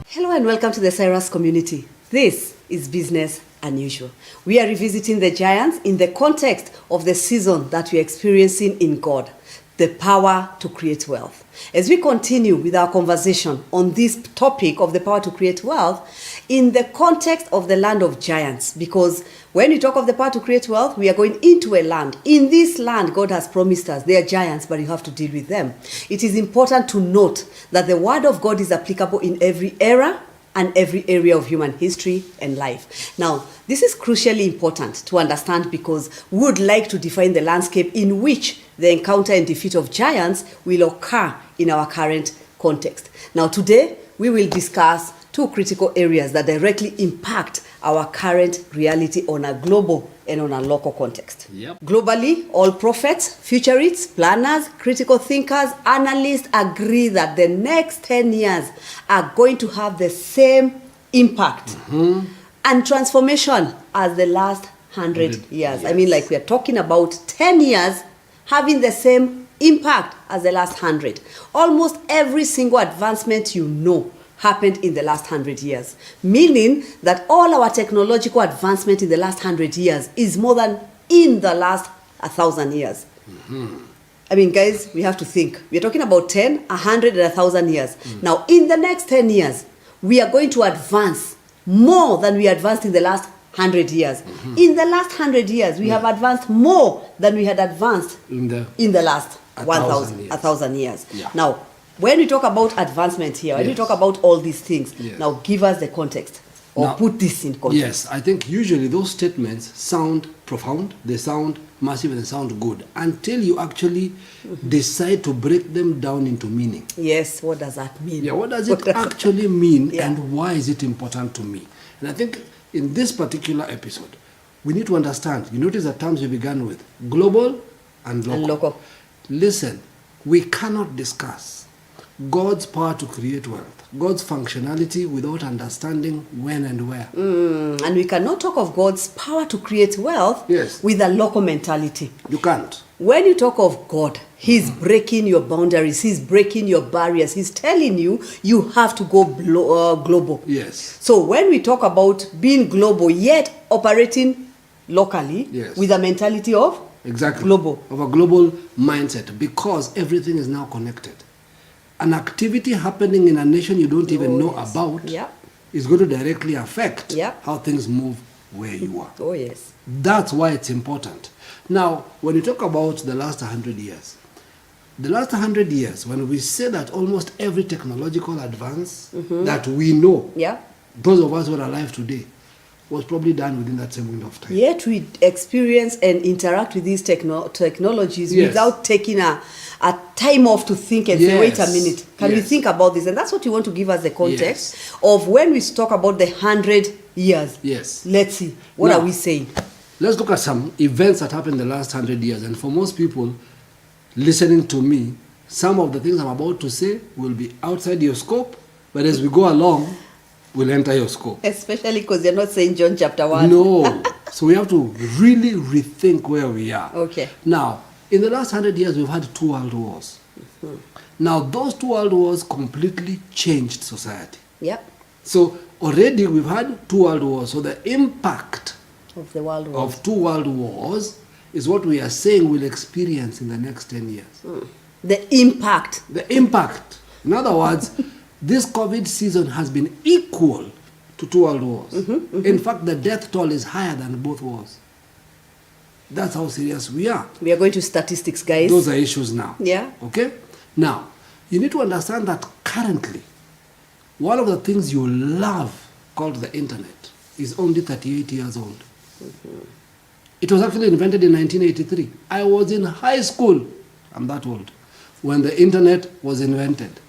Hello and welcome to the Cyrus community. This is Business Unusual. We are revisiting the giants in the context of the season that we are experiencing in God, the power to create wealth. As we continue with our conversation on this topic of the power to create wealth in the context of the land of giants, because when we talk of the power to create wealth, we are going into a land. In this land, God has promised us, they are giants, but you have to deal with them. It is important to note that the word of God is applicable in every era and every area of human history and life. Now, this is crucially important to understand because we would like to define the landscape in which the encounter and defeat of giants will occur in our current context. Now, today, we will discuss two critical areas that directly impact our current reality on a global and on a local context. Yep. Globally, all prophets, futurists, planners, critical thinkers, analysts agree that the next 10 years are going to have the same impact and transformation as the last 100 years. Yes. I mean, like we are talking about 10 years having the same impact as the last 100. Almost every single advancement you know happened in the last 100 years, meaning that all our technological advancement in the last 100 years is more than in the last 1,000 years. I mean, guys, we have to think. We're talking about 10, 100, and 1,000 years. Now, in the next 10 years, we are going to advance more than we advanced in the last 100 years. In the last 100 years, we have advanced more than we had advanced in the last 1,000 years. Yeah. Now, when we talk about advancement here, when we talk about all these things, now give us the context or put this in context. Yes, I think usually those statements sound profound, they sound massive, and they sound good until you actually decide to break them down into meaning. Yes, what does that mean? Yeah, what does it actually mean and why is it important to me? And I think in this particular episode, we need to understand, you notice the terms we began with, global and local. Listen, we cannot discuss God's power to create wealth, God's functionality without understanding when and where. And we cannot talk of God's power to create wealth with a local mentality. You can't. When you talk of God, He's breaking your boundaries, He's breaking your barriers, He's telling you, you have to go global. Yes. So when we talk about being global, yet operating locally with a mentality of global. Of a global mindset, because everything is now connected. An activity happening in a nation you don't even know about is going to directly affect how things move where you are. Oh, yes. That's why it's important. Now, when you talk about the last 100 years, when we say that almost every technological advance that we know, those of us who are alive today, was probably done within that same window of time. Yet we experience and interact with these technologies without taking a time off to think and say, wait a minute, can we think about this? And that's what you want to give us the context of when we talk about the 100 years. Yes. Let's see, what are we saying? Let's look at some events that happened in the last 100 years. And for most people listening to me, some of the things I'm about to say will be outside your scope, but as we go along, will enter your scope. Especially because you're not saying John chapter 1. No. So we have to really rethink where we are. Okay. Now, in the last 100 years, we've had 2 world wars. Now, those 2 world wars completely changed society. Yep. So already we've had 2 world wars. So the impact of the world wars. Of 2 world wars is what we are saying we'll experience in the next 10 years. The impact. The impact. In other words, this COVID season has been equal to 2 world wars. In fact, the death toll is higher than both wars. That's how serious we are. We are going to statistics, guys. Those are issues now. Yeah. Okay? Now, you need to understand that currently, one of the things you love called the internet is only 38 years old. It was actually invented in 1983. I was in high school, I'm that old, when the internet was invented.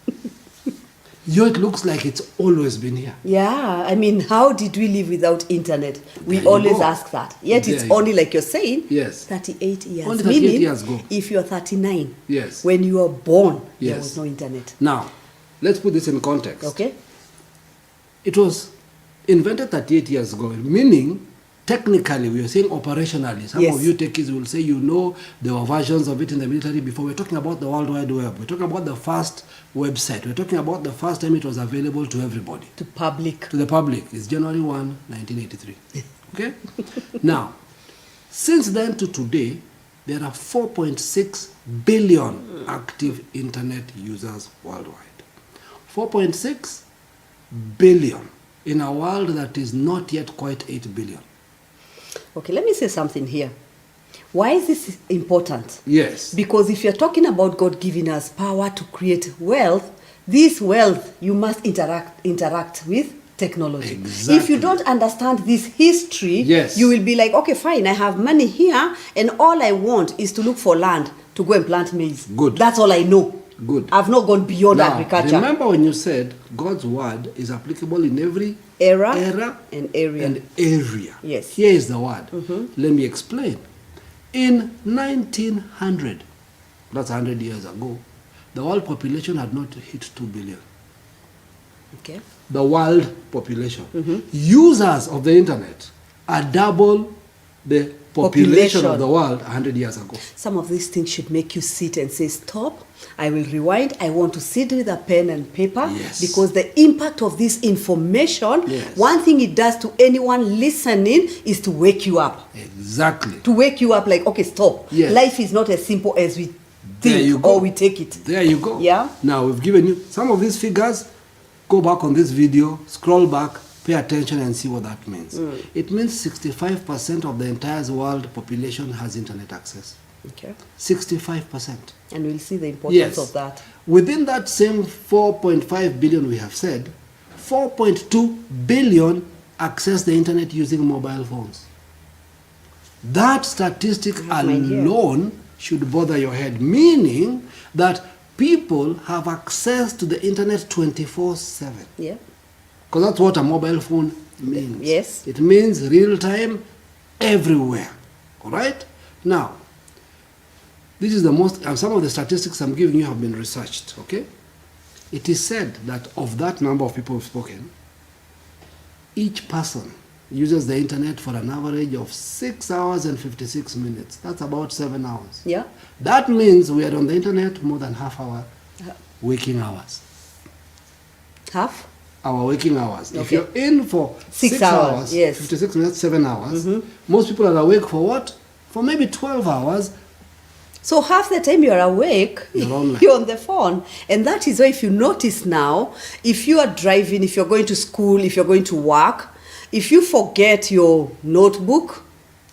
It looks like it's always been here. Yeah, I mean, how did we live without internet? We always ask that. Yet it's only, like you're saying, 38 years. Only 38 years ago. If you're 39, when you were born, there was no internet. Now, let's put this in context. Okay. It was invented 38 years ago, meaning technically, we are saying operationally. Some Yes. of you techies will say, you know, there were versions of it in the military before. We're talking about the World Wide Web. We're talking about the first website. We're talking about the first time it was available to everybody. To public. To the public. It's January 1, 1983. Okay? Now, since then to today, there are 4.6 billion active internet users worldwide. 4.6 billion in a world that is not yet quite 8 billion. Okay, let me say something here. Why is this important? Yes. Because if you're talking about God giving us power to create wealth, this wealth you must interact with technology. Exactly. If you don't understand this history, Yes. you will be like, okay, fine, I have money here, and all I want is to look for land to go and plant maize. Good. That's all I know. Good. I've not gone beyond Now, agriculture. remember when you said God's word is applicable in every Era and area. and area. Yes. Here is the word. Let me explain. In 1900, that's 100 years ago, the world population had not hit 2 billion. Okay. The world population. Users of the internet are double the population of the world 100 years ago. Some of these things should make you sit and say, stop, I will rewind. I want to sit with a pen and paper. Yes. Because the impact of this information, Yes. one thing it does to anyone listening is to wake you up. Exactly. To wake you up like, okay, stop. Yes. Life is not as simple as we There you think go. or we take it. There you go. Yeah. Now we've given you some of these figures. Go back on this video, scroll back, pay attention and see what that means. It means 65% of the entire world population has internet access. Okay. 65%. And we'll see the importance Yes. of that. Within that same 4.5 billion we have said, 4.2 billion access the internet using mobile phones. That statistic have mine here. alone should bother your head, meaning that people have access to the internet 24/7. Yeah. Because that's what a mobile phone means. Yes. It means real time everywhere. All right? Now, this is the most, some of the statistics I'm giving you have been researched, okay? It is said that of that number of people who've spoken, each person uses the internet for an average of 6 hours and 56 minutes. That's about 7 hours. Yeah. That means we are on the internet more than half our waking hours. Half? Our waking hours. If Okay. you're in for 6 hours, yes. 56 minutes, 7 hours, most people are awake for what? For maybe 12 hours. So half the time you're awake, You're online. you're on the phone. And that is why if you notice now, if you are driving, if you're going to school, if you're going to work, if you forget your notebook,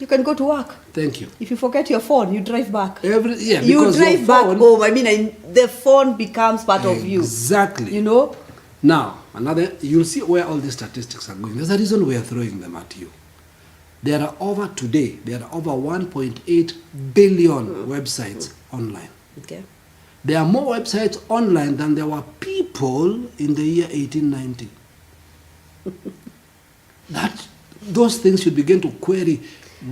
you can go to work. Thank you. If you forget your phone, you drive back. You You drive back home. I mean, the phone becomes part of you. Exactly. You know? Now, you'll see where all these statistics are going. There's a reason we are throwing them at you. There are over 1.8 billion websites online. Okay. There are more websites online than there were people in the year 1890. Those things should begin to query,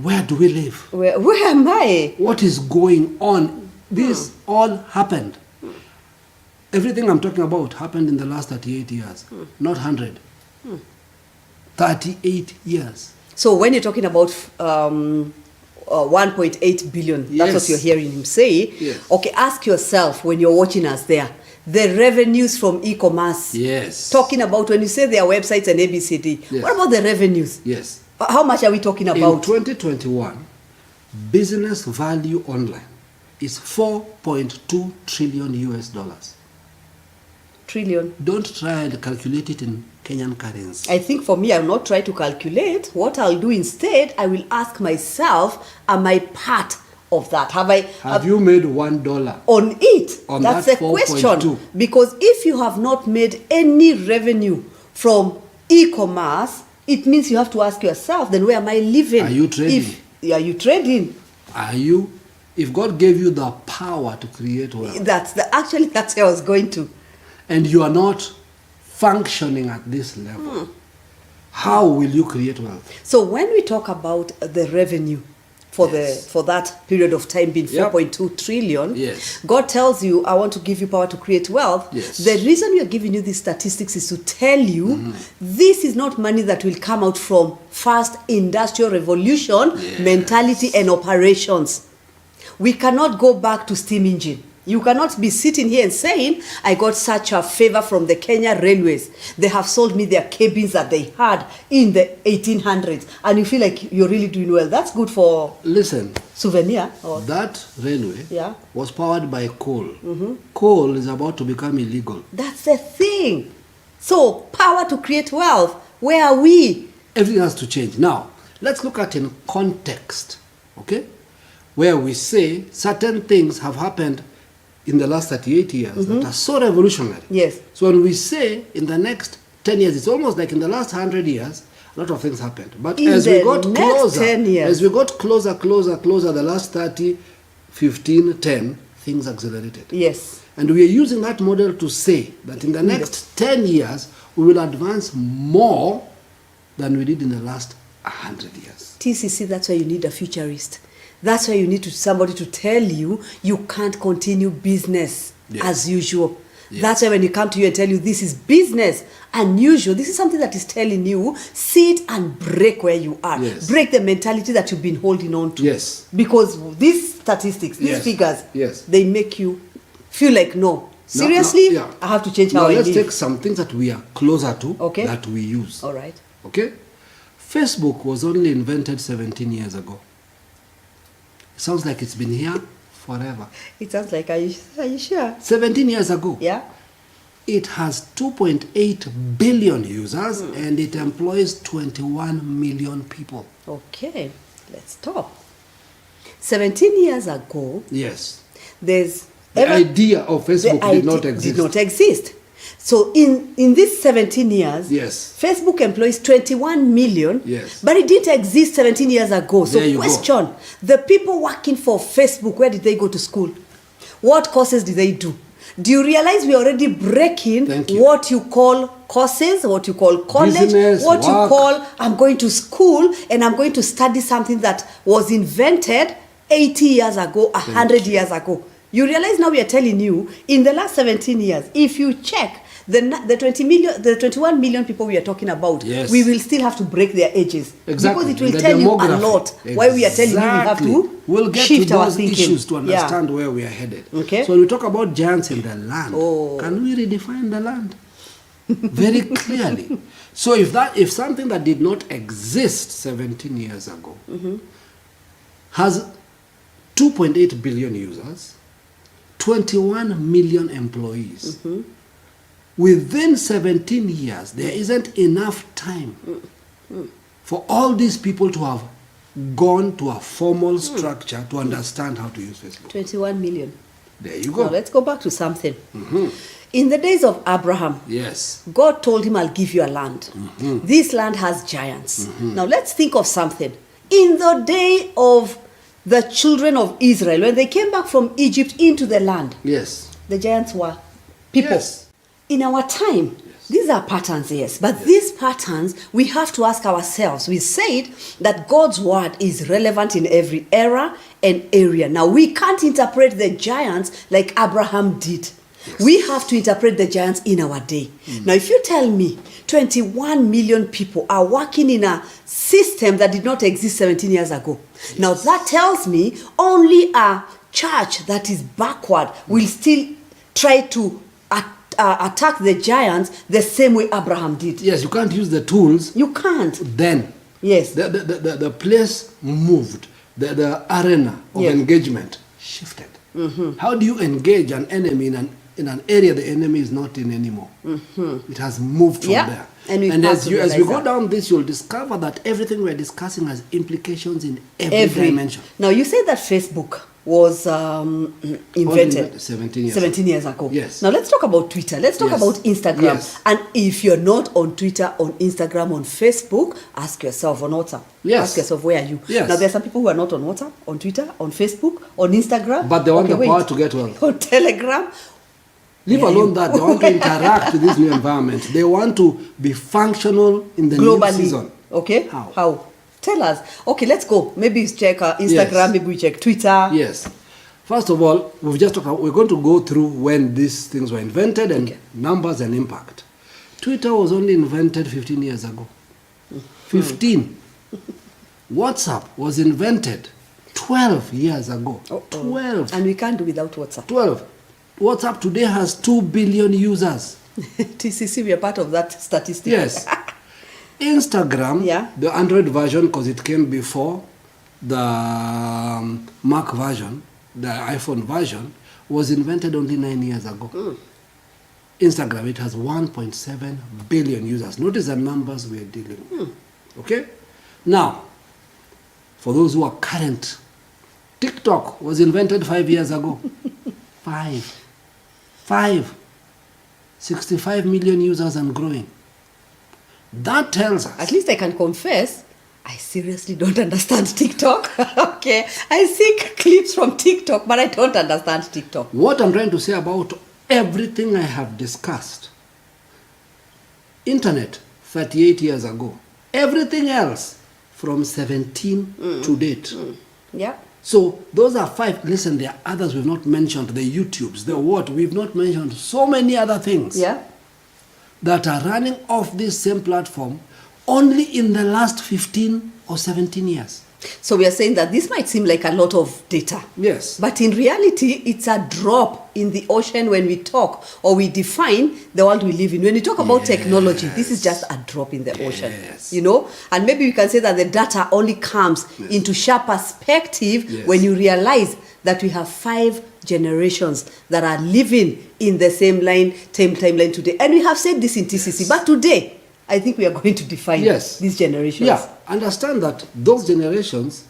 where do we live? Where am I? What is going on? This all happened. Everything I'm talking about happened in the last 38 years, not 100. 38 years. So when you're talking about 1.8 billion, that's what Yes. you're hearing him say. Yes. Okay, ask yourself when you're watching us there, the revenues from e-commerce. Yes. Talking about when you say their websites and ABCD. Yes. What about the revenues? Yes. How much are we talking In about? 2021, business value online is 4.2 trillion US dollars. Trillion. Don't try and calculate it in Kenyan currency. I think for me, I'll not try to calculate. What I'll do instead, I will ask myself, am I part of that? Have you made $1? On it? On That's that the question. 4.2. Because if you have not made any revenue from e-commerce, it means you have to ask yourself, then where am I living? Are you trading? Are you trading? If God gave you the power to create wealth, That's where I was going to. and you are not functioning at this level, how will you create wealth? So when we talk about the revenue for Yes. for that period of time being Yep. 4.2 trillion. Yes. God tells you, I want to give you power to create wealth. Yes. The reason we are giving you these statistics is to tell you this is not money that will come out from first industrial revolution Yes. mentality and operations. We cannot go back to steam engine. You cannot be sitting here and saying, I got such a favor from the Kenya Railways. They have sold me their cabins that they had in the 1800s. And you feel like you're really doing well. That's good for Listen, souvenir. Or, that railway Yeah. was powered by coal. Coal is about to become illegal. that's the thing. So, power to create wealth. Where are we? Everything has to change. Now, let's look at in context, okay? Where we say certain things have happened in the last 38 years that are so revolutionary. Yes. So when we say in the next 10 years, it's almost like in the last 100 years, a lot of things happened. But In as we the got next closer, 10 years. as we got closer, the last 30, 15, 10, things accelerated. Yes. And we are using that model to say that in the next 10 years, we will advance more than we did in the last 100 years. TCC, that's why you need a futurist. That's why you need somebody to tell you you can't continue business Yes. as usual. Yes. That's why when you come to you and tell you this is business unusual, this is something that is telling you, sit and break where you are. Yes. Break the mentality that you've been holding on to. Yes. Because these statistics, these Yes. figures, Yes. they make you feel like, no, seriously, yeah. I have to change Now how I let's live. take some things that we are closer to, Okay. that we use. All right. Okay? Facebook was only invented 17 years ago. It sounds like it's been here forever. It sounds like, are you sure? 17 years ago. Yeah? It has 2.8 billion users and it employs 21 million people. Okay, let's stop. 17 years ago, Yes. there's The idea of Facebook did not idea exist. Did not exist. So in these 17 years, Yes. Facebook employs 21 million, Yes. but it didn't exist 17 years ago. So There you go. question, the people working for Facebook, where did they go to school? What courses did they do? Do you realize we're already breaking Thank you. what you call courses, what you call college, Business, what you work. call I'm going to school and I'm going to study something that was invented 80 years ago, 100 years ago. You realize now we are telling you in the last 17 years, if you check the 21 million people we are talking about, Yes. we will still have to break their ages. Exactly. Because it will The tell you a demography. lot why we are telling you we have Exactly. to We'll get shift to our those thinking. issues to Yeah. understand where we are headed. Okay. So when we talk about giants in the land, Oh. can we redefine the land? Very clearly. So if something that did not exist 17 years ago has 2.8 billion users, 21 million employees, within 17 years, there isn't enough time for all these people to have gone to a formal structure to understand how to use Facebook. 21 million. There you Now go. let's go back to something. In the days of Abraham, Yes. God told him, I'll give you a land. This land has giants. Now let's think of something. In the day of the children of Israel, when they came back from Egypt into the land, Yes. the giants were people. Yes. In our time, these are patterns, yes, but these patterns, we have to ask ourselves. We said that God's word is relevant in every era and area. Now, we can't interpret the giants like Abraham did. We have to interpret the giants in our day. Now, if you tell me 21 million people are working in a system that did not exist 17 years ago, now that tells me only a church that is backward will still try to attack the giants the same way Abraham did. Yes, you can't use the tools. You can't. Then Yes. the place moved. The arena of Yes. engagement shifted. How do you engage an enemy in an area the enemy is not in anymore? It has moved from Yeah. there. And we have as to we realize go that. down this, you'll discover that everything we're discussing has implications in every dimension. Now, you said that Facebook was invented 17 years 17 years ago. Yes. Now, let's talk about Twitter. Let's talk Yes. about Instagram. Yes. And if you're not on Twitter, on Instagram, on Facebook, ask yourself on WhatsApp. Yes. Ask yourself, where are you? Yes. Now, there are some people who are not on WhatsApp, on Twitter, on Facebook, on Instagram. But they want Okay, the power wait. to get wealth. On Telegram. Leave Where are alone you? that. They want to interact with this new environment. They want to be functional in the new Globally. season. Okay? How? How? Tell us. Okay, let's go. Maybe we check Instagram, Yes. maybe we check Twitter. Yes. First of all, we've just talked about, we're going to go through when these things were invented and Okay. numbers and impact. Twitter was only invented 15 years ago. 15. WhatsApp was invented 12 years ago. 12. And we can't do without WhatsApp. 12. WhatsApp today has 2 billion users. TCC, we are part of that statistic. Yes. Instagram, Yeah. the Android version, because it came before the Mac version, the iPhone version, was invented only 9 years ago. Instagram, it has 1.7 billion users. Notice the numbers we are dealing with. Okay? Now, for those who are current, TikTok was invented 5 years ago. 5. 65 million users and growing. That tells us. At least I can confess, I seriously don't understand TikTok. Okay, I see clips from TikTok, but I don't understand TikTok. What I'm trying to say about everything I have discussed, internet 38 years ago, everything else from 17 to date. Yeah. So those are 5. Listen, there are others we've not mentioned, the YouTubes, the what, we've not mentioned so many other things Yeah. that are running off this same platform only in the last 15 or 17 years. So we are saying that this might seem like a lot of data. Yes. But in reality, it's a drop in the ocean when we talk or we define the world we live in. When we talk about technology, this is just a drop in the ocean. Yes. You know? And maybe we can say that the data only comes into sharp perspective Yes. when you realize that we have 5 generations that are living in the same timeline today. And we have said this in TCC, but today, I think we are going to define these generations. Yeah, understand that those generations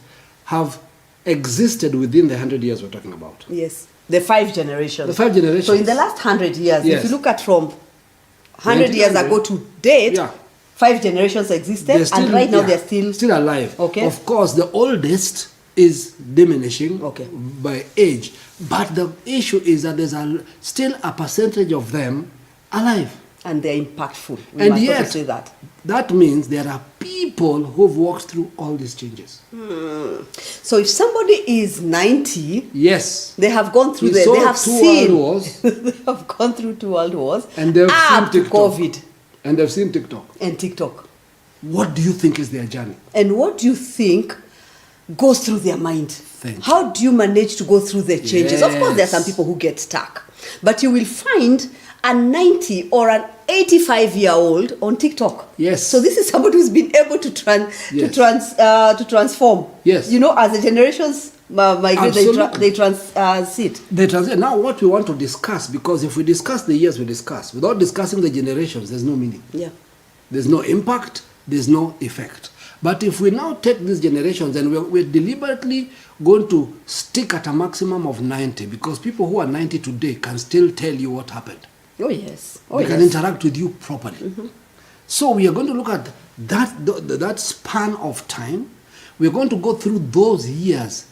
have existed within the 100 years we're talking about. Yes, the 5 generations. The 5 generations. So in the last 100 years, Yes. if you look at from 100 years 1900, ago to date, Yeah. 5 generations existed, They're still, and right now yeah, they're still alive. Okay. Of course, the oldest is diminishing Okay. by age, but the issue is that there's still a percentage of them alive. and they're impactful. We And must also yet, say that. that means there are people who've walked through all these changes. So if somebody is 90, Yes. they have gone through We saw they have 2 seen world wars. they have gone through 2 world wars And they've up seen to TikTok. COVID And they've seen TikTok. and TikTok. What do you think is their journey? And what do you think goes through their mind? Thank you. How do you manage to go through the changes? Of course, there are some Yes. people who get stuck, but you will find a 90 or an 85-year-old on TikTok. Yes. So this is somebody who's been able to Yes. to transform. Yes. You know, as the generations migrate, Absolutely. they transit. Now, what we want to discuss, because if we discuss the years we discuss, without discussing the generations, there's no meaning. Yeah. There's no impact, there's no effect. But if we now take these generations and we're deliberately going to stick at a maximum of 90, because people who are 90 today can still tell you what happened. Oh yes. Oh They can yes. interact with you properly. So we are going to look at that span of time. We're going to go through those years.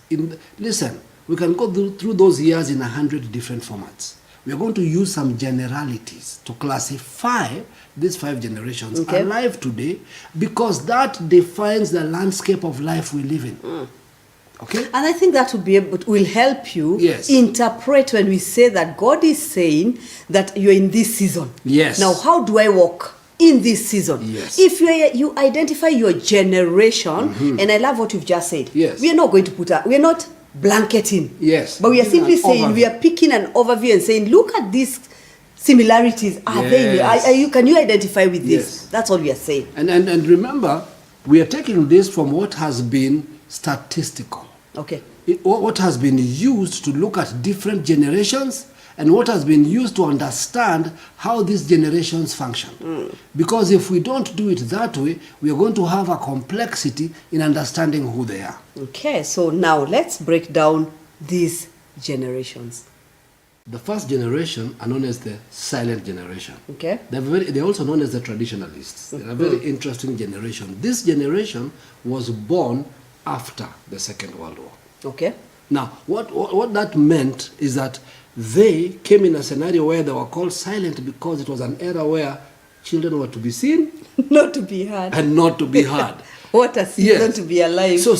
Listen, we can go through those years in 100 different formats. We're going to use some generalities to classify these 5 generations alive today, because that defines the landscape of life we live in. Okay? And I think that will help you Yes. interpret when we say that God is saying that you're in this season. Yes. Now, how do I walk in this season? Yes. If you identify your generation, and I love what you've just said. Yes. We are not going to we're not blanketing. Yes. But we are Giving simply an saying, overview. we are picking an overview and saying, look at these similarities. Are they? Yes. Can you identify with this? Yes. That's all we are saying. And remember, we are taking this from what has been statistical. Okay. What has been used to look at different generations, and what has been used to understand how these generations function. Because if we don't do it that way, we are going to have a complexity in understanding who they are. Okay, so now let's break down these generations. The first generation are known as the silent generation. Okay. They're also known as the traditionalists. They're a very interesting generation. This generation was born after the Second World War. Okay. Now, what that meant is that they came in a scenario where they were called silent because it was an era where children were to be seen Not to be heard. and not to be heard. What a season to be alive. So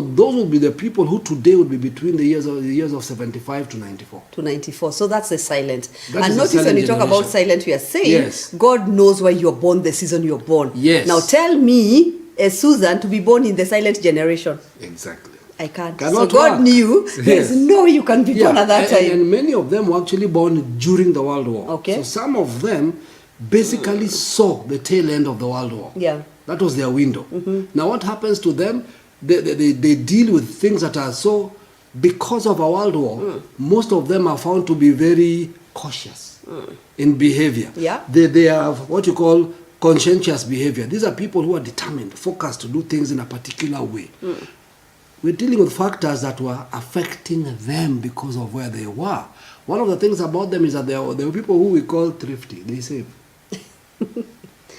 those would be the people who today would be between the years of 75 to 94. To 94. So that's the silent. That and is notice the when silent you talk about silent, we are saying Yes. God knows why you're born, the season you're born. Yes. Now tell me, Susan, to be born in the silent generation. Exactly. I can't. Cannot so God work. knew there's Yes. no way you can be born at that time. And many of them were actually born during the World War. Okay. So some of them basically saw the tail end of the World War. Yeah. That was their window. Now what happens to them? They deal with things that are so, because of a World War, most of them are found to be very cautious in behavior. Yeah. They have what you call conscientious behavior. These are people who are determined, focused to do things in a particular way. We're dealing with factors that were affecting them because of where they were. One of the things about them is that they were people who we call thrifty. They save.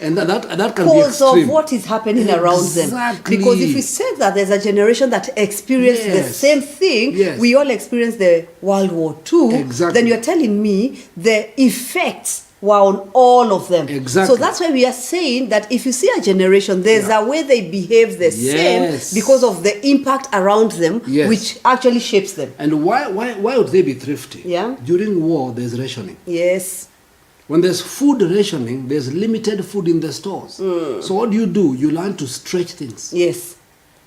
And that can be Because extreme. of what is happening around them. Exactly. Because if we said that there's a generation that experienced the Yes. same thing, Yes. we all experienced the World War II, Exactly. then you're telling me the effects were on all of them. Exactly. So that's why we are saying that if you see a generation, there's a way they behave the Yes. same because of the impact around them, Yes. which actually shapes them. And why would they be thrifty? Yeah. During war, there's rationing. Yes. When there's food rationing, there's limited food in the stores. So what do? You learn to stretch things. Yes.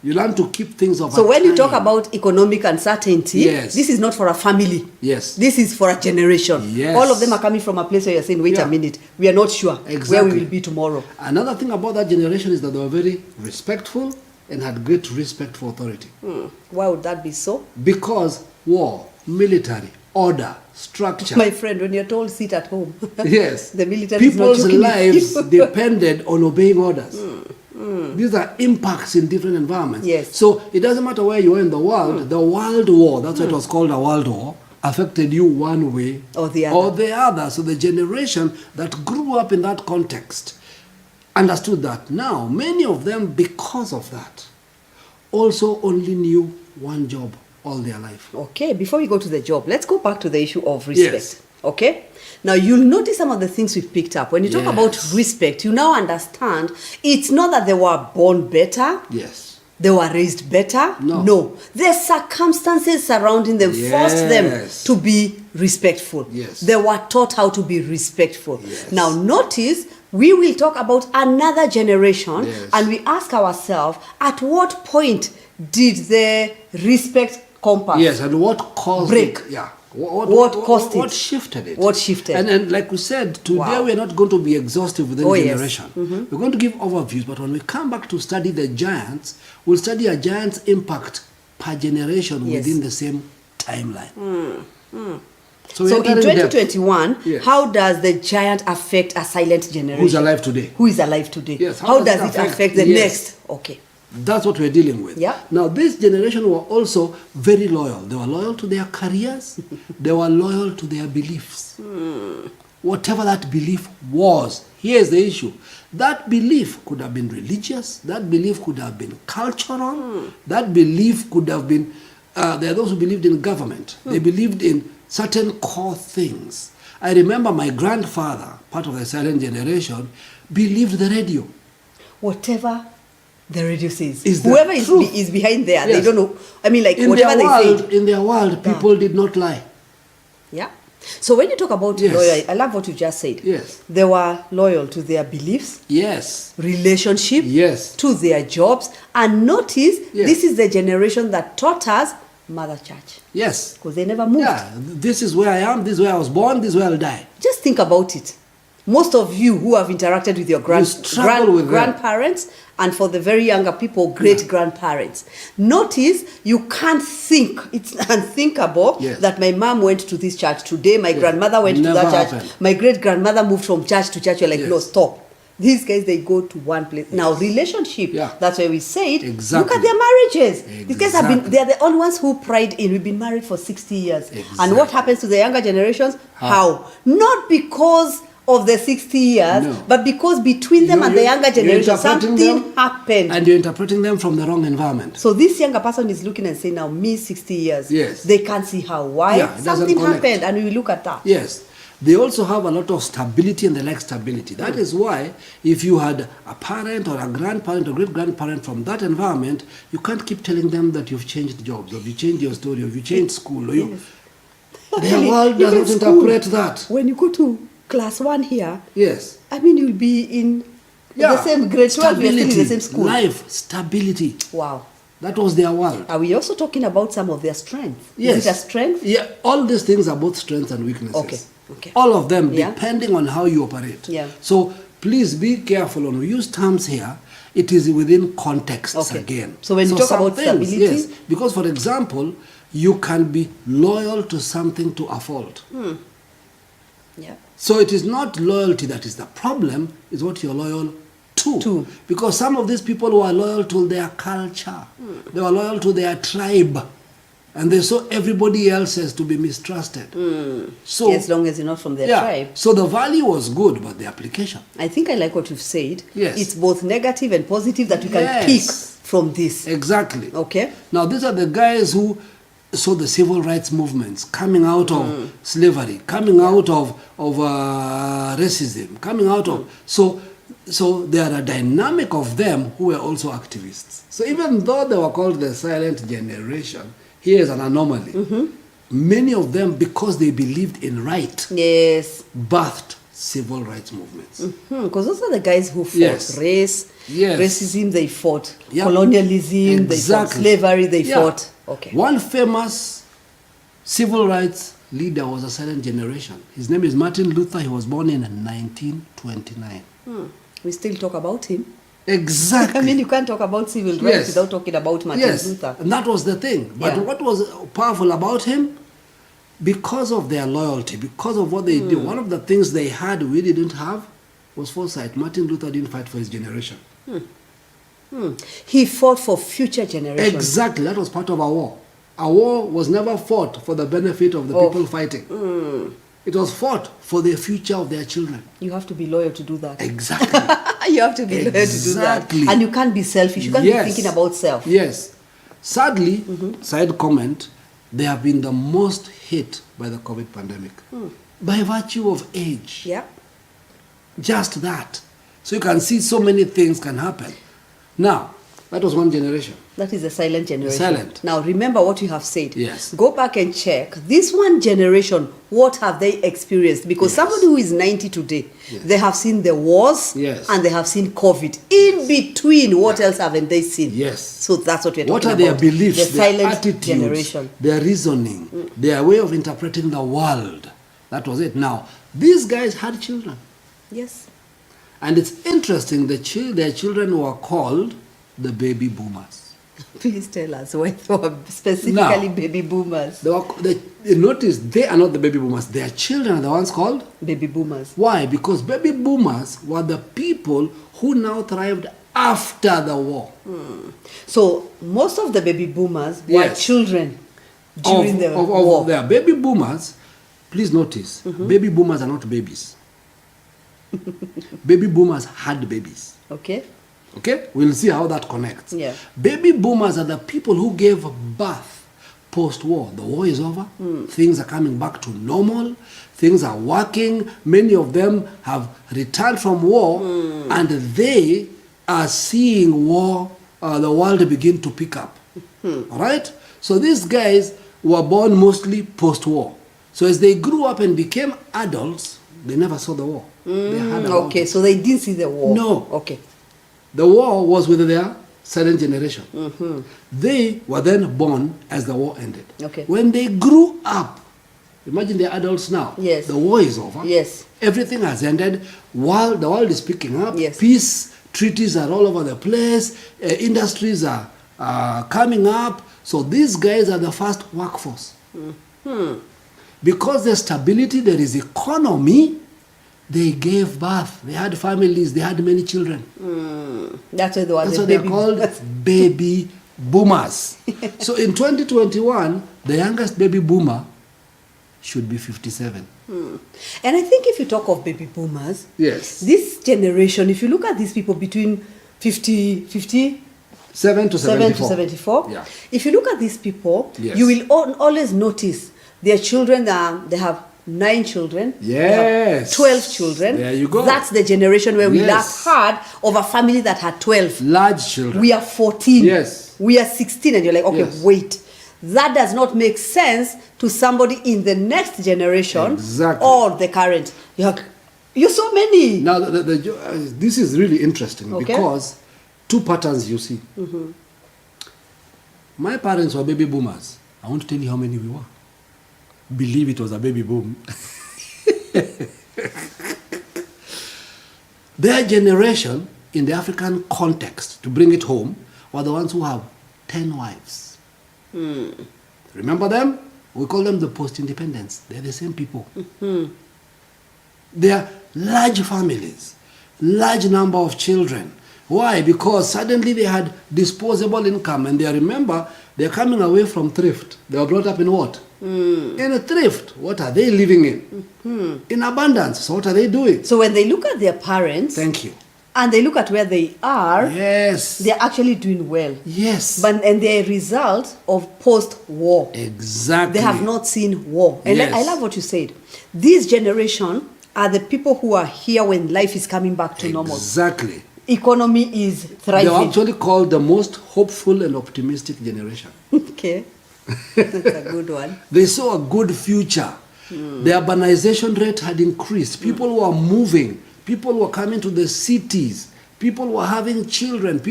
You learn to keep things over So when you talk time. about economic uncertainty, Yes. this is not for a family. Yes. This is for a generation. Yes. All of them are coming from a place where you're saying, wait Yeah. a minute, we are not sure where Exactly. we will be tomorrow. Another thing about that generation is that they were very respectful and had great respect for authority. Why would that be so? Because war, military, order, structure. My friend, when you're told sit at home, Yes. the military is not People's joking with lives you. depended on obeying orders. These are impacts in different environments. Yes. So it doesn't matter where you are in the world, the World War, that's why it was called a World War, affected you one way Or the other. So the generation that grew up in that context understood that. Now, many of them, because of that, also only knew one job all their life. Okay, before we go to the job, let's go back to the issue of respect. Yes. Okay? Now, you'll notice some of the things we've picked up. When you talk Yes. about respect, you now understand it's not that they were born better, Yes. they were raised better. No. The circumstances surrounding them forced them Yes. to be respectful. Yes. They were taught how to be respectful. Yes. Now, notice we will talk about another generation Yes. and we ask ourselves at what point did the respect compass Yes, and what caused break? it? Yeah. What caused What it? shifted it? What shifted? And like we said, today Wow. we're not going to be exhaustive with any Oh, yes. generation. We're going to give overviews, but when we come back to study the giants, we'll study a giant's impact per generation Yes. within the same timeline. So, So we're in entering depth. 2021, Yes. how does the giant affect a silent generation? Who's alive today? Who is alive today? Yes, How does it affect the yes. next? Okay. That's what we're dealing with. Yeah. Now, this generation were also very loyal. They were loyal to their careers. They were loyal to their beliefs. Whatever that belief was, here's the issue. That belief could have been religious. That belief could have been cultural. That belief could have been, there are those who believed in government. They believed in certain core things. I remember my grandfather, part of the silent generation, believed the radio. Whatever the radio says, Is the whoever is, truth. is behind there, they Yes. don't know. I mean, like In whatever their they world, say. in their world, people did not lie. Yeah. So when you talk about Yes. loyal, I love what you just said. Yes. They were loyal to their beliefs, Yes. relationship, Yes. to their jobs, and notice Yes. this is the generation that taught us Mother Church Yes. because they never moved. Yeah. This is where I am. This is where I was born. This is where I'll die. Just think about it. Most of you who have interacted with your struggle with them. grandparents, and for the very younger people, great grandparents. Notice you can't think, it's unthinkable Yes. that my mom went to this church today, my grandmother went to Never that church, happened. my great grandmother moved from church to church. You're like, Yes. no, stop. These guys, they go to one place. Now, relationship, Yeah. that's why we said, Exactly. look at their marriages. These guys have been, Exactly. they are the only ones who pride in, we've been married for 60 years. And Exactly. what happens to the younger generations? How? Not because of the 60 years, No. but because between them and the younger you're generation, interpreting something them, happened. And you're interpreting them from the wrong environment. So this younger person is looking and saying, now me 60 years, Yes. they can't see how. Why? Yeah, it doesn't Something connect. happened, and we look at that. Yes. They also have a lot of stability and they like stability. That is why if you had a parent or a grandparent or great-grandparent from that environment, you can't keep telling them that you've changed jobs, or you changed your story, or you changed school, or you... Their world does not interpret that. When you go to class 1 here, yes, I mean, you'll be in the same grade 12, you're still in the same school. Life, stability. Wow. That was their world. Are we also talking about some of their strengths? Yes. Is it a strength? Yeah, all these things are both strengths and weaknesses. Okay. Okay. All of them, depending on how you operate. Yeah. So please be careful when we use terms here. It is within contexts again. So when you talk about stability, yes, because for example, you can be loyal to something to a fault. Yeah. So it is not loyalty that is the problem, it's what you're loyal to. Because some of these people were loyal to their culture. They were loyal to their tribe. And they saw everybody else as to be mistrusted. So as long as you're not from their tribe. So the value was good, but the application. I think I like what you've said. Yes. It's both negative and positive that you can pick from this. Exactly. Okay. Now these are the guys who saw the civil rights movements coming out of slavery, coming out of racism, coming out of... So there are a dynamic of them who were also activists. So even though they were called the silent generation, here is an anomaly. Many of them, because they believed in right, birthed civil rights movements. Because those are the guys who fought race, racism, they fought colonialism, they fought slavery, they fought... Okay. One famous civil rights leader was a silent generation. His name is Martin Luther. He was born in 1929. We still talk about him. Exactly. I mean, you can't talk about civil rights without talking about Martin Luther. And that was the thing. But what was powerful about him? Because of their loyalty, because of what they did, one of the things they had we didn't have was foresight. Martin Luther didn't fight for his generation. He fought for future generations. Exactly. That was part of a war. A war was never fought for the benefit of the people fighting. It was fought for the future of their children. You have to be loyal to do that. Exactly. You have to be loyal to do that. And you can't be selfish. You can't be thinking about self. Yes. Sadly, side comment, they have been the most hit by the COVID pandemic. By virtue of age. Yeah. Just that. So you can see so many things can happen. Now, that was one generation. That is a silent generation. Silent. Now, remember what you have said. Yes. Go back and check. This one generation, what have they experienced? Because somebody who is 90 today, they have seen the wars and they have seen COVID. In between, what else haven't they seen? Yes. So that's what we're talking about. What are their beliefs, the silent their attitudes, generation. their reasoning, their way of interpreting the world? That was it. Now, these guys had children. Yes. And it's interesting, their children were called the baby boomers. Please tell us why they were specifically baby boomers. Notice, they are not the baby boomers. Their children are the ones called baby boomers. Why? Because baby boomers were the people who now thrived after the war. So most of the baby boomers were children during the war. Their baby boomers, please notice, baby boomers are not babies. Baby boomers had babies. Okay. Okay? We'll see how that connects. Yeah. Baby boomers are the people who gave birth post-war. The war is over. Things are coming back to normal. Things are working. Many of them have returned from war and they are seeing war, the world begin to pick up. All right? So these guys were born mostly post-war. So as they grew up and became adults, they never saw the war. They heard about it. So they didn't see the war. No. Okay. The war was with their silent generation. They were then born as the war ended. Okay. When they grew up, imagine they're adults now. Yes. The war is over. Yes. Everything has ended. The world is picking up. Yes. Peace treaties are all over the place. Industries are coming up. So these guys are the first workforce. Because there's stability, there is economy, they gave birth. They had families. They had many children. That's why they're called baby boomers. So in 2021, the youngest baby boomer should be 57. And I think if you talk of baby boomers, this generation, if you look at these people between 57 to 74, if you look at these people, you will always notice their children, they have 9 children. Yes. 12 children. There you go. That's the generation where we Yes. last heard of a family that had 12. Large children. We are 14. Yes. We are 16. And you're like, okay, Yes. wait. That does not make sense to somebody in the next generation Exactly. or the current. You're so many. Now, this is really interesting Okay. because two patterns you see. My parents were baby boomers. I won't tell you how many we were. Believe it was a baby boom. Their generation, in the African context, to bring it home, were the ones who have 10 wives. Remember them? We call them the post-independents. They're the same people. They are large families, large number of children. Why? Because suddenly they had disposable income, and remember, they're coming away from thrift. They were brought up in what? In a thrift. What are they living in? In abundance. So what are they doing? So when they look at their parents, Thank you. and they look at where they are, Yes. they're actually doing well. Yes. And they're a result of post-war. Exactly. They have not seen war. And Yes. I love what you said. This generation are the people who are here when life is coming back to normal. Exactly. Economy is They thriving. are actually called the most hopeful and optimistic generation. Okay. That's a good one. They saw a good future. The urbanization rate had increased. People were moving. People were coming to the cities. People were having children.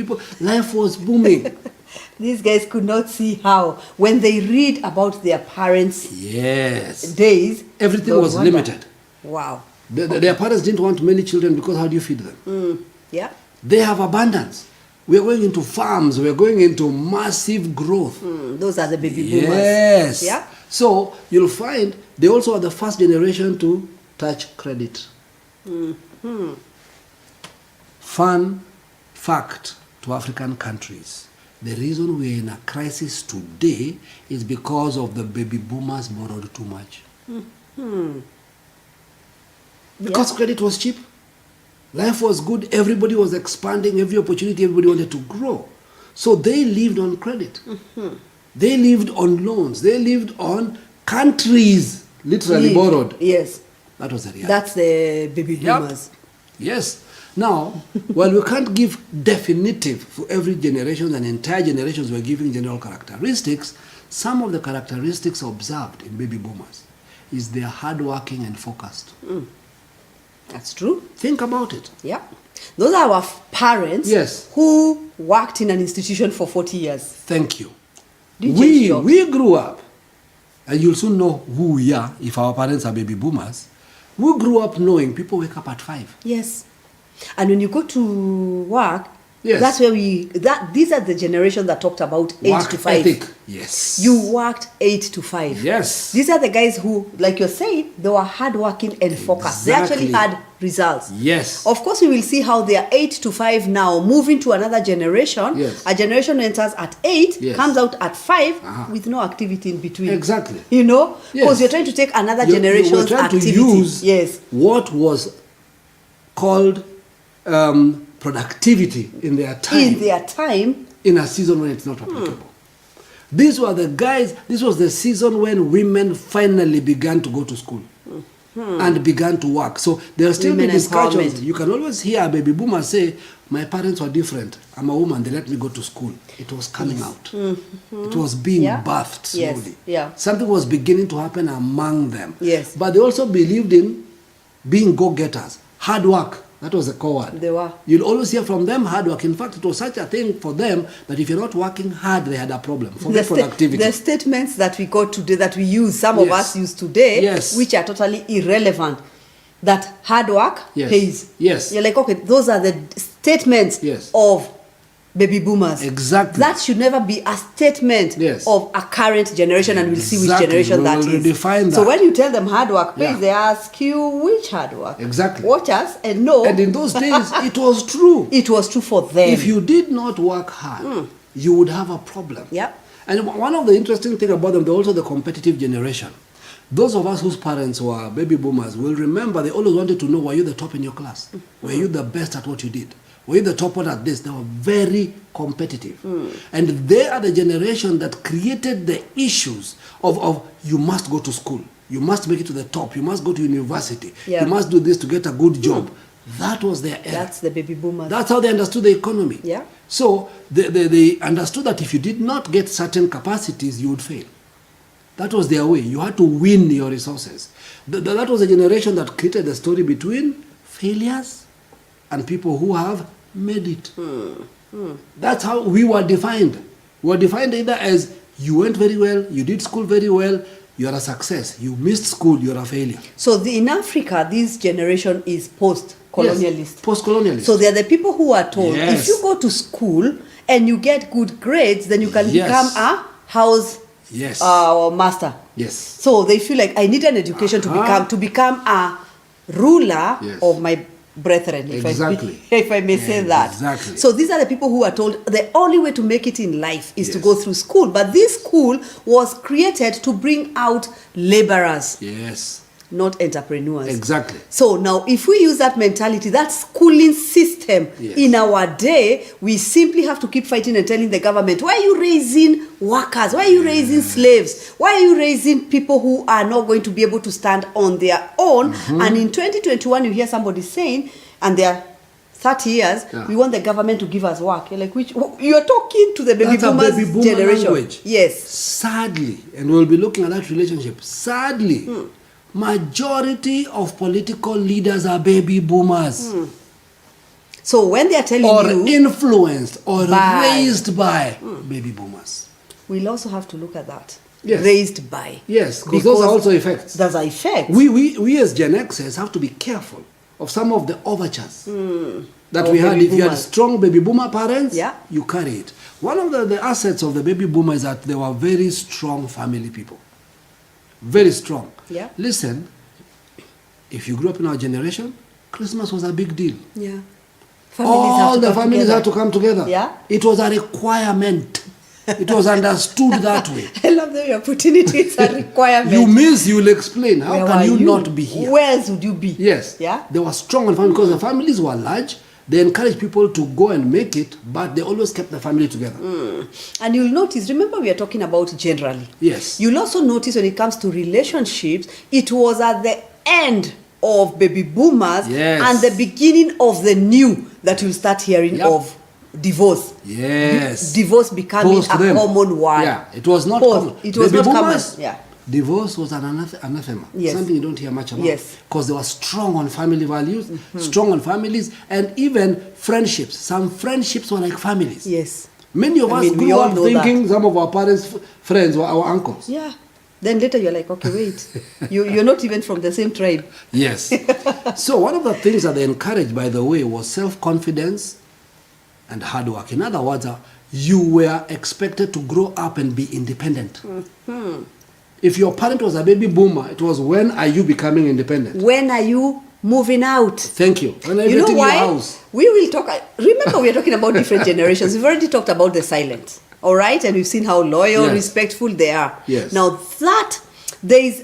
Life was booming. These guys could not see how, when they read about their parents' Yes. days, Everything they was wonder. limited. Wow. Their parents didn't want many children because how do you feed them? Yeah. They have abundance. We are going into farms. We are going into massive growth. Those are the baby boomers. Yes. Yeah. So you'll find they also are the first generation to touch credit. Fun fact to African countries. The reason we're in a crisis today is because of the baby boomers borrowed too much. Because credit was cheap. Life was good. Everybody was expanding. Every opportunity, everybody wanted to grow. So they lived on credit. They lived on loans. They lived on countries literally borrowed. Yes. That was the reality. That's the baby boomers. Yes. Now, while we can't give definitive for every generation, and entire generations we're giving general characteristics, some of the characteristics observed in baby boomers is they are hardworking and focused. That's true. Think about it. Yeah. Those are our parents Yes. who worked in an institution for 40 years. Thank you. Did change jobs. We grew up, and you'll soon know who we are if our parents are baby boomers. We grew up knowing people wake up at 5. Yes. And when you go to work, Yes. that's where these are the generation that talked about 8 Work to 5. ethic. Yes. You worked 8 to 5. Yes. These are the guys who, like you're saying, they were hardworking and focused. They actually Exactly. had results. Yes. Of course, we will see how they are 8 to 5 now, moving to another generation. Yes. A generation enters at 8, Yes. comes out at 5 Uh-huh. with no activity in between. Exactly. You know? Because Yes. you're trying to take another You were generation's trying activity. to use Yes. what was called productivity in their time. In their time, In a season when it's not applicable. These were the guys, this was the season when women finally began to go to school and began to work. So there are still Women discussions. empowerment. You can always hear a baby boomer say, my parents were different. I'm a woman, they let me go to school. It was coming out. It was being Yeah. birthed Yes. slowly. Yeah. Something was beginning to happen among them. Yes. But they also believed in being go-getters. Hard work. That was the core word. They were. You'll always hear from them hard work. In fact, it was such a thing for them that if you're not working hard, they had a problem. Forget productivity. The statements that we got today, that we use, some of Yes. us use today, Yes. which are totally irrelevant, that hard work Yes. pays. Yes. You're like, okay, those are the statements Yes. of baby boomers. Exactly. That should never be a statement Yes. of a current generation, and we'll see which Exactly. generation We that will is. redefine So that. when you tell them hard work pays, Yeah. they ask you which hard work. Exactly. Watch us and know And in those days, it was true. it was true for them. If you did not work hard, you would have a problem. Yep. And one of the interesting things about them, they're also the competitive generation. Those of us whose parents were baby boomers will remember they always wanted to know, were you the top in your class? Were you the best at what you did? Were you the top one at this? They were very competitive. And they are the generation that created the issues of you must go to school. You must make it to the top. You must go to university. Yeah. You must do this to get a good job. That was their era. That's the baby boomers. That's how they understood the economy. Yeah. So they understood that if you did not get certain capacities, you would fail. That was their way. You had to win your resources. That was a generation that created the story between failures and people who have made it. That's how we were defined. We were defined either as you went very well, you did school very well, you are a success. You missed school, you're a failure. So in Africa, this generation is post-colonialist. Yes, post-colonialist. So they're the people who are told, Yes. if you go to school and you get good grades, then you can Yes. become a house Yes. master. Yes. So they feel like I need an education to become a ruler Yes. of my brethren, Exactly. if I may say that. Exactly. So these are the people who are told the only way to make it in life is to Yes. go through school. But this school was created to bring out laborers, Yes. not entrepreneurs. Exactly. So now, if we use that mentality, that schooling system Yes. in our day, we simply have to keep fighting and telling the government, why are you raising workers? Why are you raising slaves? Why are you raising people who are not going to be able to stand on their own? And in 2021, you hear somebody saying, and they are 30 years, Yeah. we want the government to give us work. You're like, you're talking to the baby That's a boomers baby boomer generation. language. Yes. Sadly, and we'll be looking at that relationship. Sadly, majority of political leaders are baby boomers. So when they are telling Or you, influenced or by- raised by baby boomers. we'll also have to look at that. Yes. Raised by. Yes, because those are also effects. Those are effects. We as Gen Xers have to be careful of some of the overtures that Of we had. baby If you had boomers. strong baby boomer parents, Yeah. you carry it. One of the assets of the baby boomer is that they were very strong family people. Very strong. Yeah. Listen, if you grew up in our generation, Christmas was a big deal. Yeah. All the come families together. had to come together. Yeah. It was a requirement. It was understood that way. I love that you're putting it. It's a requirement. You miss, you'll explain. How Where can were you not be here? Where else would you be? Yes. Yeah. They were strong on family because the families were large. They encouraged people to go and make it, but they always kept the family together. And you'll notice, remember we are talking about generally. Yes. You'll also notice when it comes to relationships, it was at the end of baby boomers Yes. and the beginning of the new that you'll start hearing Yep. of divorce. Yes. Divorce becoming Post a them. common word. Yeah, it was not Post. common. It was Baby not common. boomers, Yeah. Divorce was an anathema. Yes. Something you don't hear much about. Yes. Because they were strong on family values, strong on families, and even friendships. Some friendships were like families. Yes. Many of I us mean, we grew all up know thinking some of our parents' friends were our uncles. Yeah. Then later you're like, okay, wait. You're not even from the same tribe. Yes. So one of the things that they encouraged, by the way, was self-confidence and hard work. In other words, you were expected to grow up and be independent. If your parent was a baby boomer, it was, when are you becoming independent? When are you moving out? Thank you. When are you You know getting your why? house? We will talk. Remember, we are talking about different generations. We've already talked about the silent, all right, and we've seen how loyal, Yes. respectful they are. Yes. Now that there is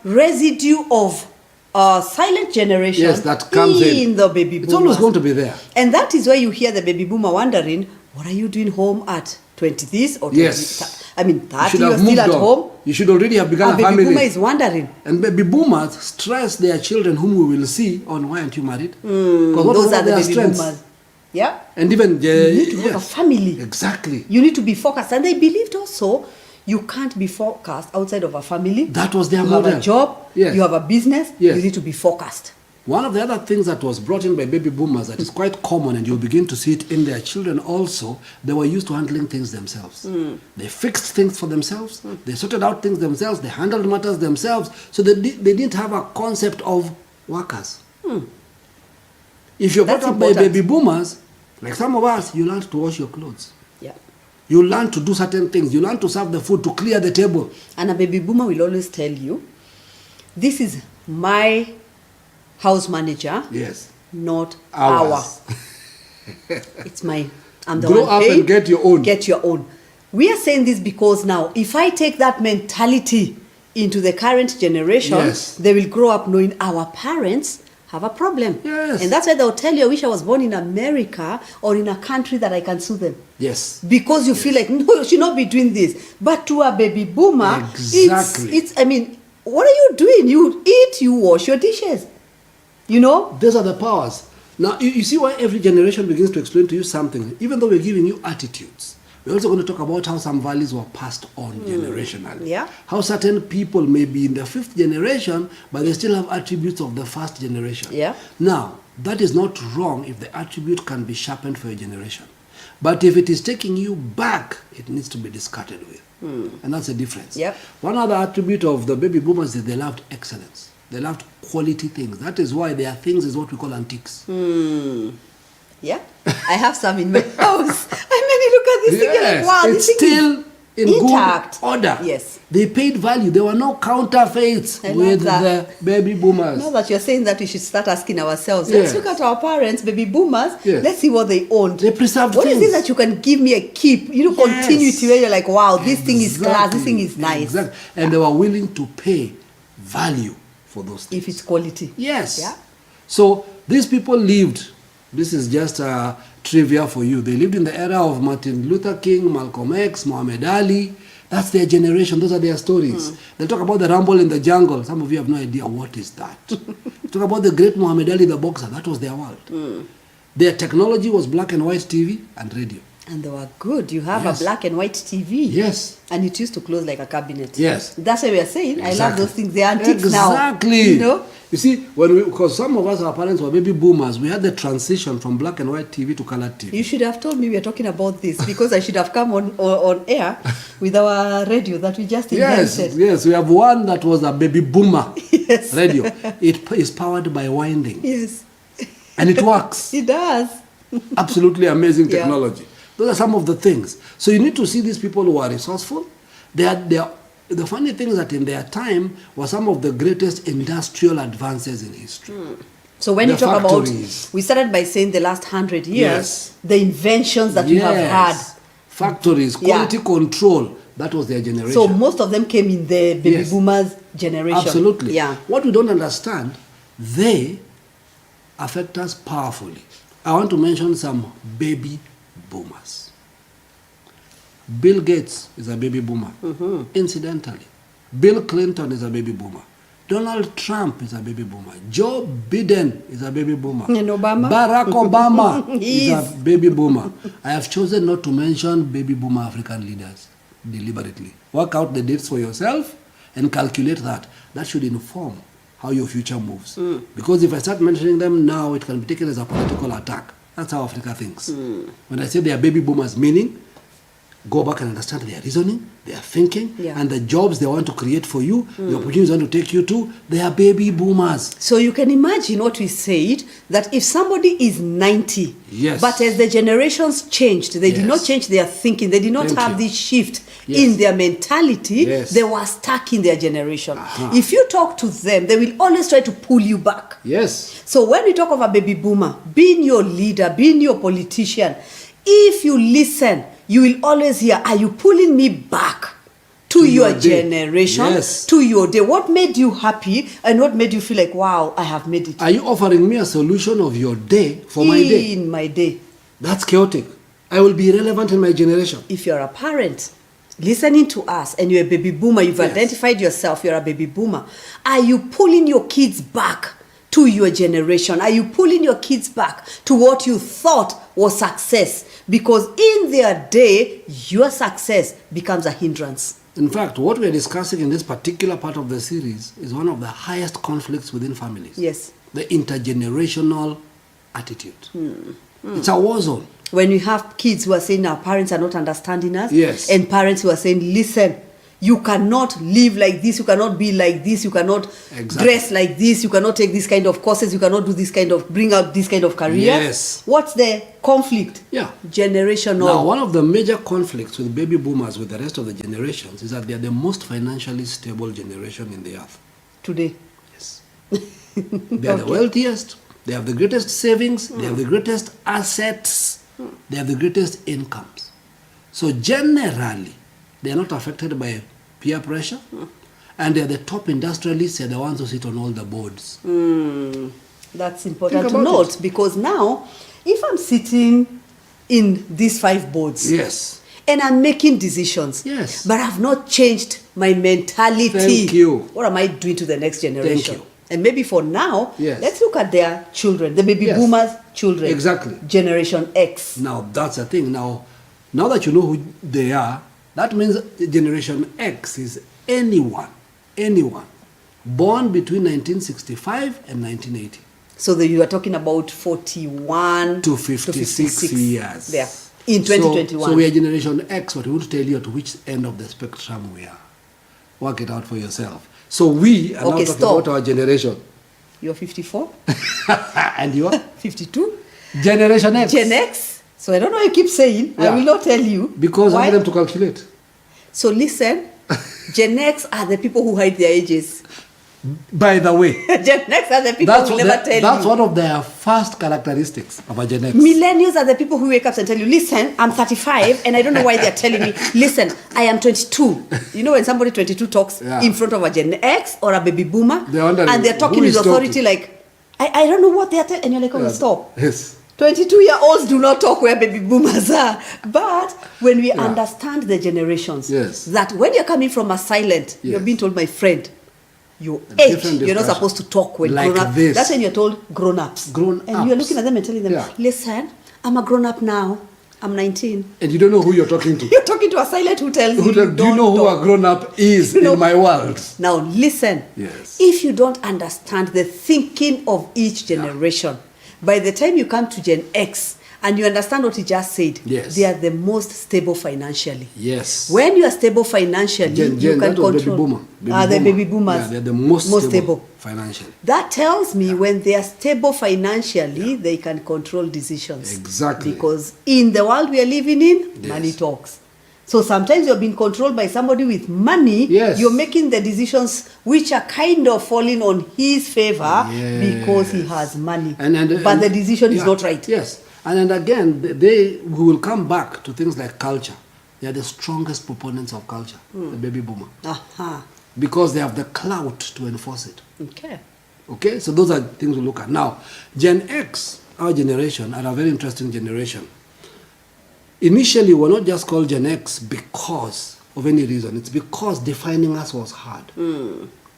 residue of silent generation Yes, that comes in. the baby boomers. It's always going to be there. And that is where you hear the baby boomer wondering, what are you doing home at 20 this or 20? Yes. I mean, You 30, should you're have still moved at on. home. You should already have begun A a baby family. boomer is wondering. And baby boomers stress their children, whom we will see, on why aren't you married? Because Those are the baby boomers. Yeah. And even You need to have a family. Exactly. You need to be focused. And they believed also you can't be focused outside of a family. That was their You model. have a job. Yes. You have a business. Yes. You need to be focused. One of the other things that was brought in by baby boomers that is quite common, and you'll begin to see it in their children also, they were used to handling things themselves. They fixed things for themselves. They sorted out things themselves. They handled matters themselves. So they didn't have a concept of workers. If you're brought That's up by important. baby boomers, like some of us, you learn to wash your clothes. Yeah. You learn to do certain things. You learn to serve the food, to clear the table. And a baby boomer will always tell you, this is my house manager, Yes. not Ours. It's my, I'm the Grow one up paying. and get your own. Get your own. We are saying this because now, if I take that mentality into the current generation, Yes. they will grow up knowing our parents have a problem. Yes. And that's why they'll tell you, I wish I was born in America or in a country that I can sue them. Yes. Because you feel like, no, you should not be doing this. But to a baby boomer, Exactly. I mean, what are you doing? You eat, you wash your dishes. You know? Those are the powers. Now, you see why every generation begins to explain to you something. Even though we're giving you attitudes, we're also going to talk about how some values were passed on generationally. Yeah. How certain people may be in the 5th generation, but they still have attributes of the 1st generation. Yeah. Now, that is not wrong if the attribute can be sharpened for a generation. But if it is taking you back, it needs to be discarded with. And that's the difference. Yep. One other attribute of the baby boomers is they loved excellence. They loved quality things. That is why their things is what we call antiques. Yeah. I have some in my house. I mean, you look at this thing, you're like, wow, it's this thing still in intact. good order. Yes. They paid value. There were no counterfeits I love with that. the baby boomers. Now that you're saying that, we should start asking ourselves. Yes. Let's look at our parents, baby boomers. Yes. Let's see what they owned. They preserved What is things. it that you can give me a keep? You know, Yes. continuity where you're like, wow, this thing is class, this thing is Exactly. nice. Exactly. And they were willing to pay value for those things. If it's quality. Yes. Yeah. So these people lived, this is just trivia for you. They lived in the era of Martin Luther King, Malcolm X, Muhammad Ali. That's their generation. Those are their stories. They talk about the rumble in the jungle. Some of you have no idea what is that. Talk about the great Muhammad Ali, the boxer. That was their world. Their technology was black and white TV and radio. And they were good. You have Yes. a black and white TV. Yes. And it used to close like a cabinet. Yes. That's what we are saying. I love Exactly. those things. They are antiques now. Exactly. You know? You see, because some of us, our parents were baby boomers, we had the transition from black and white TV to colored TV. You should have told me we are talking about this because I should have come on air with our radio that we just invented. Yes, we have one that was a baby boomer Yes. radio. It is powered by winding. Yes. And it works. It does. Absolutely amazing Yeah. technology. Those are some of the things. So you need to see these people who are resourceful. The funny thing is that in their time were some of the greatest industrial advances in history. So when The you talk factories. about, we started by saying the last 100 years, Yes. the inventions that we have had. Factories, Yeah. quality control, that was their generation. So most of them came in the baby Yes. boomers generation. Absolutely. Yeah. What we don't understand, they affect us powerfully. I want to mention some baby boomers. Bill Gates is a baby boomer. Incidentally, Bill Clinton is a baby boomer. Donald Trump is a baby boomer. Joe Biden is a baby boomer. And Obama? Barack Obama He is is. a baby boomer. I have chosen not to mention baby boomer African leaders deliberately. Work out the dates for yourself and calculate that. That should inform how your future moves. Because if I start mentioning them now, it can be taken as a political attack. That's how Africa thinks. When I say they are baby boomers, meaning go back and understand their reasoning, their thinking, Yeah. and the jobs they want to create for you, the opportunities they want to take you to. They are baby boomers. So you can imagine what we said, that if somebody is 90, Yes. but as the generations changed, they did Yes. not change their thinking, they did not Thank have you. this shift Yes. in their mentality, Yes. they were stuck in their generation. Uh-huh. If you talk to them, they will always try to pull you back. Yes. So when we talk of a baby boomer, being your leader, being your politician, if you listen, you will always hear, are you pulling me back to your day. generation, Yes. to your day? What made you happy and what made you feel like, wow, I have made it Are you offering me a solution of your day for my day? in my day? That's chaotic. I will be irrelevant in my generation. If you're a parent listening to us and you're a baby boomer, you've Yes. identified yourself, you're a baby boomer, are you pulling your kids back to your generation? Are you pulling your kids back to what you thought was success? Because in their day, your success becomes a hindrance. In fact, what we are discussing in this particular part of the series is one of the highest conflicts within families. Yes. The intergenerational attitude. It's a war zone. When we have kids who are saying our parents are not understanding us, Yes. and parents who are saying, listen, you cannot live like this, you cannot be like this, you cannot Exactly. dress like this, you cannot take this kind of courses, you cannot do this kind of, bring out this kind of career. Yes. What's the conflict? Yeah. Generational. Now, one of the major conflicts with baby boomers with the rest of the generations is that they are the most financially stable generation in the earth. Today. Yes. They are the wealthiest, they have the greatest savings, they have the greatest assets, they have the greatest incomes. So generally, they are not affected by peer pressure, and they are the top industrialists, they are the ones who sit on all the boards. That's important Think to about note, because now, if I'm sitting in these 5 boards, Yes. and I'm making decisions. Yes. But I've not changed my mentality. Thank you. What am I doing to the next generation? Thank you. And maybe for now, Yes. let's look at their children, the baby Yes. boomers' children. Exactly. Generation X. Now that's the thing. Now that you know who they are, that means Generation X is anyone born between 1965 and 1980 So you are talking about 41 to 56 years. There. In 2021. So we are Generation X, but we won't tell you at which end of the spectrum we are. Work it out for yourself. So we are now talking about our generation. You're 54? And you are? 52? Generation X. Gen X? So I don't know why you keep saying. Yeah. I will not tell you. Because I why? want them to calculate. So listen, Gen X are the people who hide their ages. By the way, Gen X are the people who will never tell you. that's one of their first characteristics of a Gen X. Millennials are the people who wake up and tell you, listen, I'm 35 and I don't know why they're telling me, listen, I am 22. You know when somebody 22 talks in front of a Gen X or a baby boomer and they're talking with authority like, I don't know what they're telling, and you're like, oh, stop. Yes. 22-year-olds do not talk where baby boomers are. But when we understand the generations, that when you're coming from a silent, you're being told, my friend, your age, you're not supposed to talk when like grown up. this. That's when you're told grown-ups. Grown-ups. And you're looking at them and telling them, listen, I'm a grown-up now. I'm 19. And you don't know who you're talking to. You're talking to a silent who tells you, do you know who a grown-up is in my world? Now listen. Yes. If you don't understand the thinking of each generation, by the time you come to Gen X, and you understand what he just said, they are the most stable financially. Yes. When you are stable financially, you can control. Baby boomer. The baby boomers. Yeah, they're the most stable financially. That tells me when they are stable financially, they can control decisions. Exactly. Because in the world we are living in, money talks. So sometimes you're being controlled by somebody with money. You're making the decisions which are kind of falling on his favor because he has money. But the decision is not right. Yes. And again, we will come back to things like culture. They are the strongest proponents of culture, the baby boomer. Because they have the clout to enforce it. Okay, so those are things we look at. Now, Gen X, our generation, are a very interesting generation. Initially, we're not just called Gen X because of any reason. It's because defining us was hard.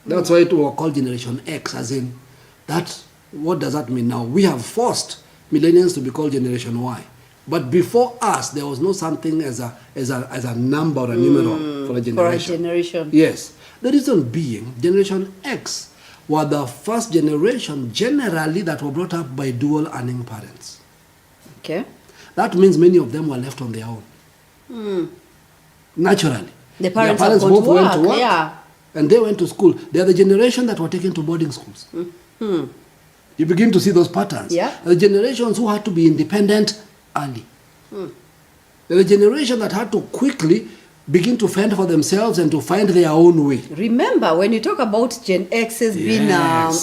That's why we were called Generation X, as in, what does that mean now? We have forced Millennials to be called Generation Y. But before us, there was no something as a number or a numeral for a generation. For a generation. Yes. The reason being, Generation X were the first generation generally that were brought up by dual earning parents. Okay. That means many of them were left on their own. Naturally. The parents both went to work. Yeah. And they went to school. They are the generation that were taken to boarding schools. You begin to see those patterns. The generations who had to be independent early. They're the generation that had to quickly begin to fend for themselves and to find their own way. Remember, when you talk about Gen X's being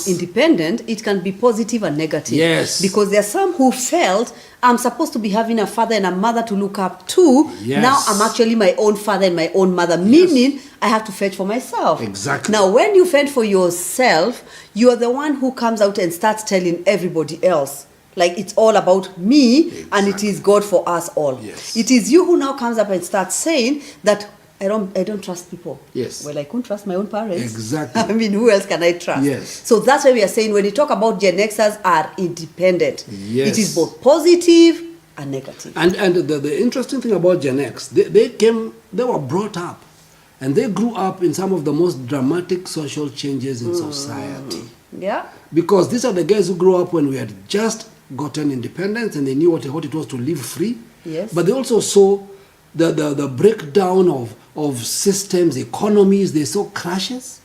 independent, it can be positive and negative. Yes. Because there are some who felt, I'm supposed to be having a father and a mother to look up to. Yes. Now I'm actually my own father and my own mother, meaning I have to fetch for myself. Exactly. Now, when you fend for yourself, you are the one who comes out and starts telling everybody else. Like it's all about me and it is God for us all. Yes. It is you who now comes up and starts saying that I don't trust people. Yes. Well, I couldn't trust my own parents. Exactly. I mean, who else can I trust? Yes. So that's why we are saying when you talk about Gen Xers are independent, yes, it is both positive and negative. And the interesting thing about Gen X, they were brought up and they grew up in some of the most dramatic social changes in society. Yeah. Because these are the guys who grew up when we had just gotten independence and they knew what it was to live free. Yes. But they also saw the breakdown of systems, economies. They saw crashes.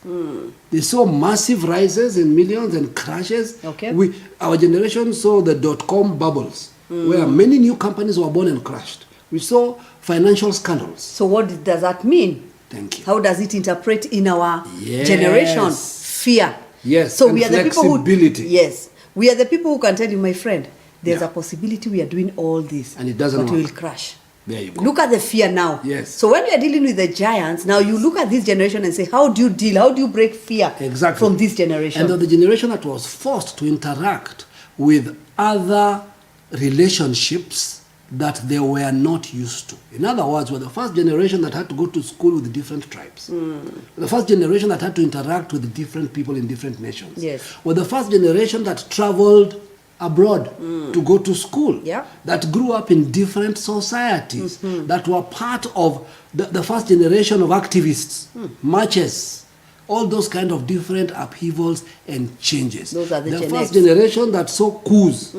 They saw massive rises in millions and crashes. Okay. Our generation saw the dot-com bubbles, where many new companies were born and crashed. We saw financial scandals. So what does that mean? Thank you. How does it interpret in our generation? Fear. Yes. So we are the people who, yes, we are the people who can tell you, my friend, there's a possibility we are doing all this, and it doesn't but work. we will crash. There you go. Look at the fear now. Yes. So when we are dealing with the giants, now you look at this generation and say, how do you deal? How do you break fear from this generation? And the generation that was forced to interact with other relationships that they were not used to. In other words, we're the first generation that had to go to school with different tribes. The first generation that had to interact with different people in different nations. Yes. We're the first generation that traveled abroad to go to school. Yeah. That grew up in different societies. That were part of the first generation of activists, marches, all those kind of different upheavals and changes. Those are the Gen first X. generation that saw coups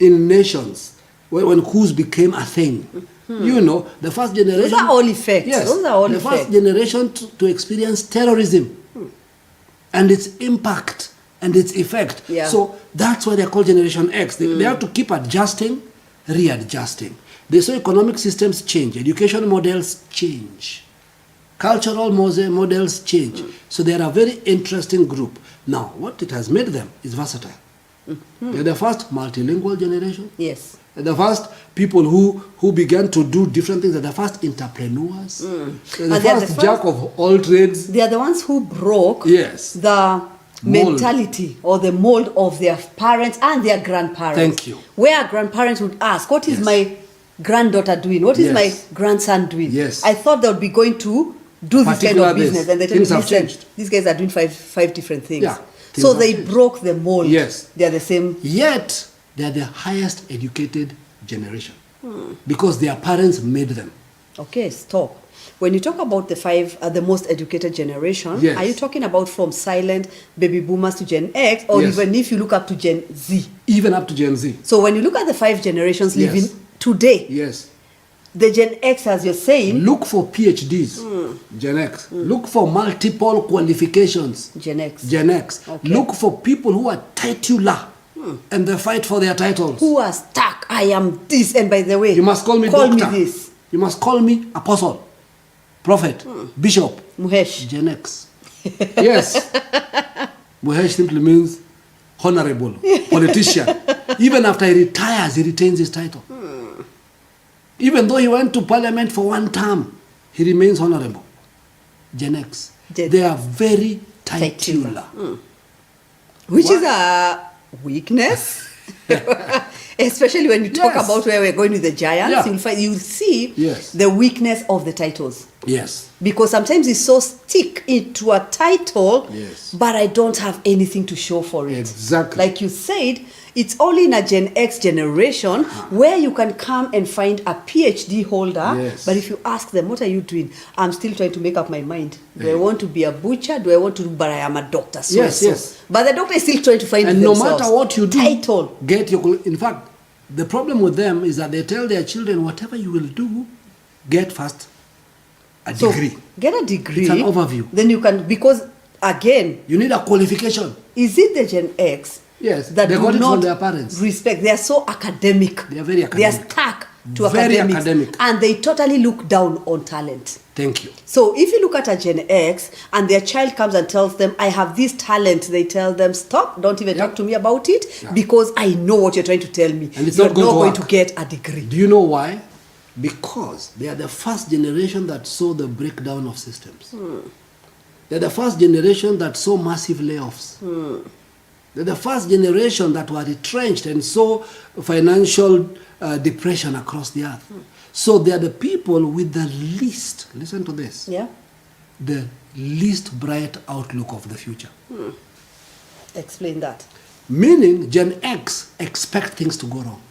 in nations when coups became a thing. You know, the first generation. Those are all effects. Yes, Those are all the effects. first generation to experience terrorism and its impact and its effect. Yeah. So that's why they're called Generation X. They have to keep adjusting, readjusting. They saw economic systems change, education models change, cultural models change. So they are a very interesting group. Now, what it has made them is versatile. They're the first multilingual generation. Yes. They're the first people who began to do different things. They're the first entrepreneurs. They're the first jack of all trades. They are the ones who broke Yes. the mentality or the mold of their parents and their grandparents. Thank you. Where grandparents would ask, what is Yes. my granddaughter doing? What is Yes. my grandson doing? Yes. I thought they would be going to do this kind Particular of business. this. And they tell me, Things have listen, changed. these guys are doing five different things. Yeah. Things So have they changed. broke the mold. Yes. They are the same. Yet, they're the highest educated generation because their parents made them. Okay, stop. When you talk about the most educated generation, Yes. are you talking about from silent baby boomers to Gen X, or Yes. even if you look up to Gen Z? Even up to Gen Z. So when you look at the 5 generations Yes. living today, Yes. the Gen X, as you're saying, Look for PhDs, Gen X. Look for multiple qualifications, Gen X, Gen X. Okay. Look for people who are titular and they fight for their titles. who are stuck, I am this, and by the way, You must call me doctor. me this, You must call me apostle, prophet, bishop. Muhesh. Gen X. Yes. Muhesh simply means honorable, politician. Even after he retires, he retains his title. Even though he went to parliament for 1 term, he remains honorable. Gen X. They are very titular. Which is a weakness. Especially when you talk Yes. about where we're going with the giants, Yeah. you'll see Yes. the weakness of the titles. Yes. Because sometimes it's so stick into a title, Yes. but I don't have anything to show for it. Exactly. Like you said, it's only in a Gen X generation where you can come and find a PhD holder. Yes. But if you ask them, what are you doing? I'm still trying to make up my mind. Do I want to be a butcher? Do I want to? But I am a doctor. So Yes, and so. yes. But the doctor is still trying to find And no themselves. matter what you do, title. get your. In fact, the problem with them is that they tell their children, whatever you will do, get first a So degree. get a degree. It's an overview. Then you can, because again, You need a qualification. is it the Gen X Yes, that they do got it not from their parents. respect? They are so academic. They are very They are academic. stuck to Very academics. academic. And they totally look down on talent. Thank you. So if you look at a Gen X and their child comes and tells them, I have this talent, they tell them, stop, don't even talk to me about it, because I know what you're trying to tell me. And it's you're not going to work. get a degree. Do you know why? Because they are the first generation that saw the breakdown of systems. They're the first generation that saw massive layoffs. They're the first generation that were retrenched and saw financial depression across the earth. So they are the people with the least, listen to this, Yeah? the least bright outlook of the future. Explain that. Meaning Gen X expect things to go wrong.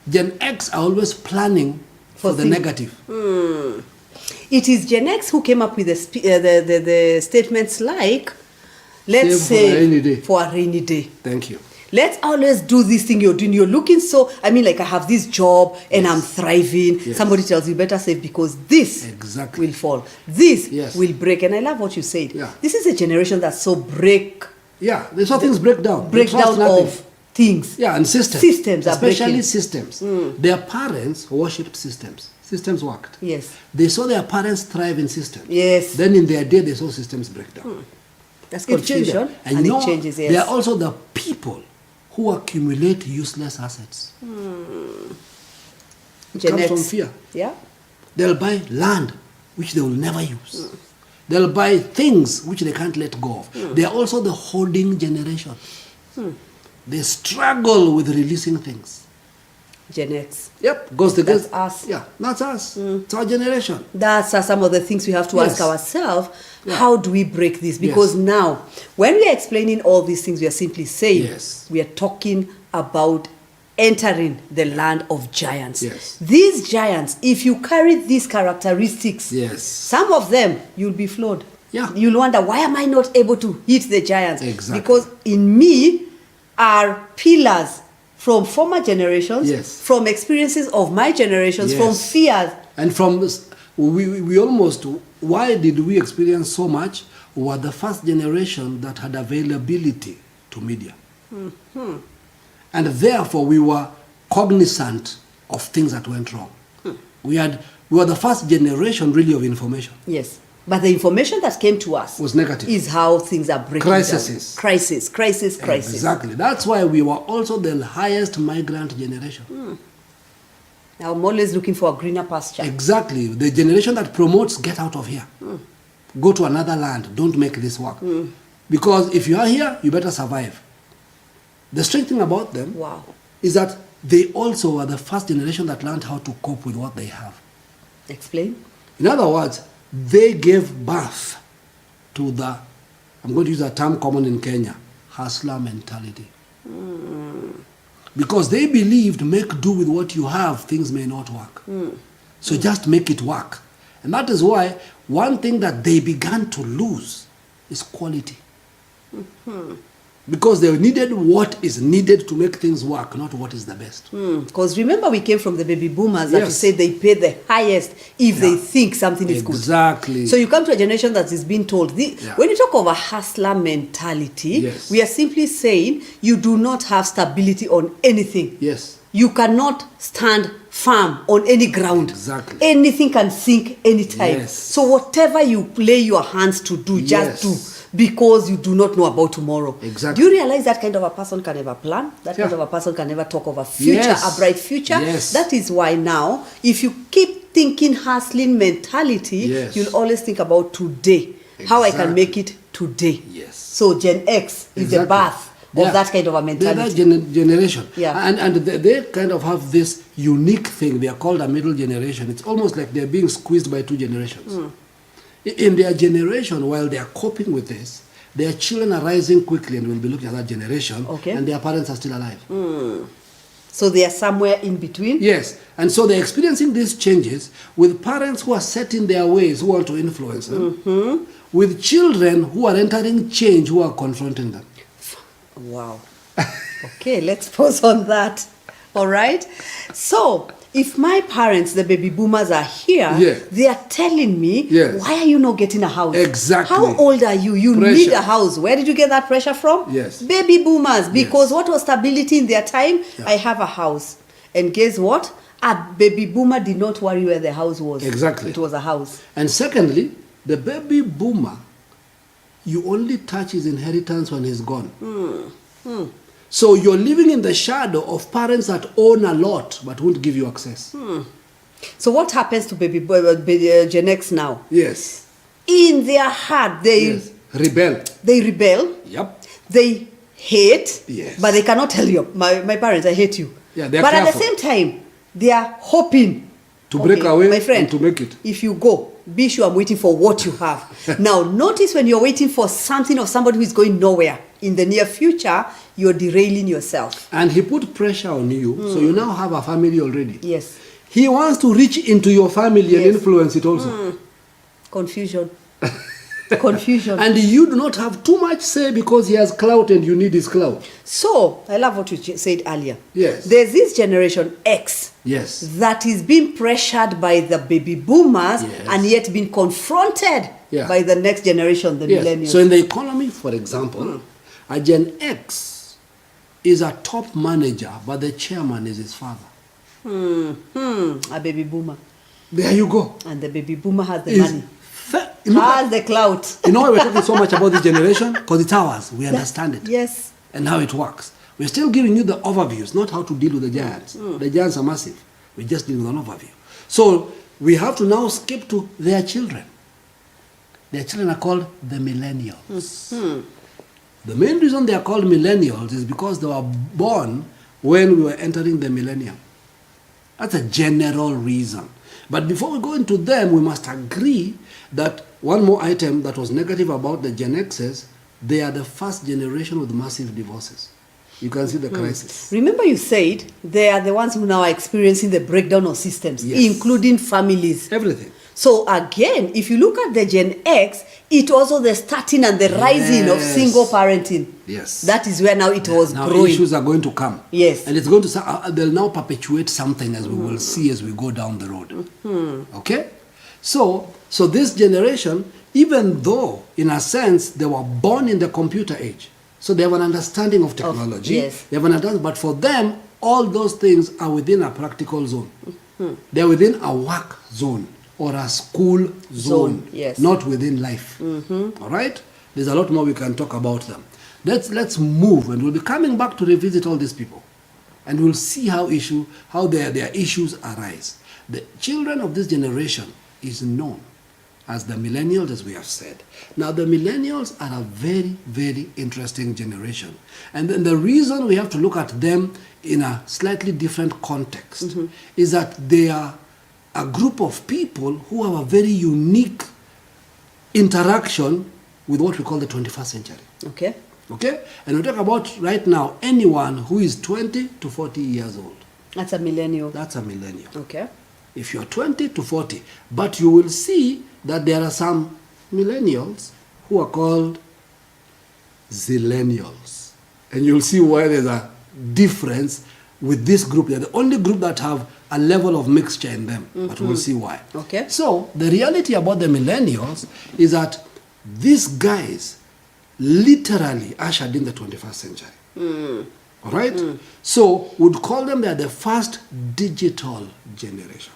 Gen X are always planning for the things. negative. It is Gen X who came up with the statements like, let's Save for a rainy day. for a rainy day. Thank you. Let's always do this thing you're doing. You're looking so, I mean, like I have this job and I'm thriving. Yes. Somebody tells you better save because this Exactly. will fall. This Yes. will break. And I love what you said. Yeah. This is a generation that's so break Yeah, they saw things break down. They trust breakdown nothing. of things. Yeah, and systems. Systems are Especially breaking. systems. Their parents worshipped systems. Systems worked. Yes. They saw their parents thrive in systems. Yes. Then in their day, they saw systems break down. That's It changed confusion. them. And you know, it changes, yes. they are also the people who accumulate useless assets. It Gen comes X. from fear. Yeah. They'll buy land which they will never use. They'll buy things which they can't let go of. They are also the hoarding generation. They struggle with releasing things. Gen X. Yep, goes the That's girls. us. Yeah, that's us. It's our generation. That's some of the things we have to Yes. ask ourselves. Yeah. How do we break this? Because Yes. now, when we are explaining all these things, we are simply saying Yes. we are talking about entering the land of giants. Yes. These giants, if you carry these characteristics, Yes. some of them you'll be flawed. Yeah. You'll wonder, why am I not able to hit the giants? Exactly. Because in me are pillars from former generations, Yes. from experiences of my generations, from Yes. fears. And from this, we almost, why did we experience so much? We were the first generation that had availability to media. And therefore we were cognizant of things that went wrong. We were the first generation really of information. Yes. But the information that came to us Was negative. is how things are breaking Crises. down. Crisis. Exactly. That's why we were also the highest migrant generation. Now I'm always looking for a greener pasture. Exactly. The generation that promotes get out of here. Go to another land. Don't make this work. Because if you are here, you better survive. The strange thing about them Wow. is that they also were the first generation that learned how to cope with what they have. Explain. In other words, they gave birth to the, I'm going to use a term common in Kenya, hustler mentality. Because they believed, make do with what you have, things may not work. So just make it work. And that is why one thing that they began to lose is quality. Because they needed what is needed to make things work, not what is the best. Because remember, we came from the baby boomers that you Yes. said they pay the highest if they think something is good. Exactly. So you come to a generation that is being told, Yeah. when you talk of a hustler mentality, Yes. we are simply saying you do not have stability on anything. Yes. You cannot stand firm on any ground. Exactly. Anything can sink anytime. Yes. So whatever you lay your hands to do, just Yes. do. Because you do not know about tomorrow. Exactly. Do you realize that kind of a person can never plan? That kind Yeah. of a person can never talk of a future, Yes. a bright future? Yes. That is why now, if you keep thinking hustling mentality, Yes. you'll always think about today. How I can Exactly. make it today. Yes. So Gen X is the Exactly. birth of that kind of a They're mentality. that generation. Yeah. And they kind of have this unique thing. They are called a middle generation. It's almost like they're being squeezed by two generations. In their generation, while they are coping with this, their children are rising quickly, and we'll be looking at that generation, Okay. and their parents are still alive. So they are somewhere in between. Yes, and so they're experiencing these changes with parents who are set in their ways, who want to influence them, with children who are entering change, who are confronting them. Wow. Okay, let's pause on that. All right. So, if my parents, the baby boomers, are here, Yeah. they are telling me, Yes. why are you not getting a house? Exactly. How old are you? You Pressure. need a house. Where did you get that pressure from? Yes. Baby boomers. Because Yes. what was stability in their time? Yeah. I have a house. And guess what? A baby boomer did not worry where the house was. Exactly. It was a house. And secondly, the baby boomer, you only touch his inheritance when he's gone. So you're living in the shadow of parents that own a lot but won't give you access. So what happens to Gen X now? Yes. In their heart, they Yes. Rebel. they rebel. Yep. They hate, Yes. but they cannot tell you, my parents, I hate you. Yeah, they're but at the careful. same time, they are hoping To break away my friend, and to make it. If you go, be sure I'm waiting for what you have. Now, notice when you're waiting for something or somebody who is going nowhere in the near future, you're derailing yourself. And he put pressure on you, so you now have a family already. Yes. He wants to reach into your family and Yes. influence it also. Confusion. Confusion. And you do not have too much say because he has clout and you need his clout. So, I love what you said earlier. Yes. There's this generation X Yes. that is being pressured by the baby boomers Yes. and yet being confronted Yeah. by the next generation, the Yes. millennials. So in the economy, for example, a Gen X is a top manager, but the chairman is his father. A baby boomer. There you go. And the baby boomer has the Is money, look at- has the clout. you know why we're talking so much about this generation? Because it's ours. We understand it. Yes. And how it works. We're still giving you the overviews, not how to deal with the giants. The giants are massive. We're just dealing with an overview. So we have to now skip to their children. Their children are called the millennials. The main reason they are called millennials is because they were born when we were entering the millennium. That's a general reason. But before we go into them, we must agree that one more item that was negative about the Gen Xs, they are the first generation with massive divorces. You can see the crisis. Remember you said they are the ones who now are experiencing the breakdown of systems, including families. Everything. So again, if you look at the Gen X, it also the starting and the rising of single parenting. Yes. That is where now it was now growing. Issues are going to come. Yes. And it's going to, they'll now perpetuate something as we will see as we go down the road. Okay? So this generation, even though in a sense they were born in the computer age, so they have an understanding of technology. Yes. They have an understanding, but for them, all those things are within a practical zone. They're within a work zone or a school zone, yes. not within life. All right? There's a lot more we can talk about them. Let's move, and we'll be coming back to revisit all these people, and we'll see how their issues arise. The children of this generation is known as the Millennials, as we have said. Now, the Millennials are a very, very interesting generation. And then the reason we have to look at them in a slightly different context is that they are a group of people who have a very unique interaction with what we call the 21st century. Okay. Okay? And we talk about right now anyone who is 20 to 40 years old. That's a millennial. That's a millennial. Okay. If you're 20 to 40. But you will see that there are some millennials who are called zillennials. And you'll see why there's a difference with this group. They're the only group that have a level of mixture in them. But we'll see why. Okay. So the reality about the millennials is that these guys literally ushered in the 21st century. All right? So we'd call them they're the first digital generation.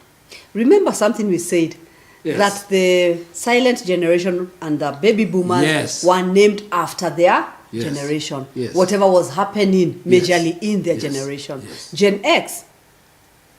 Remember something we said, Yes. that the silent generation and the baby boomers Yes. were named after their Yes. generation. Yes. Whatever was happening majorly in their Yes. generation. Yes. Gen X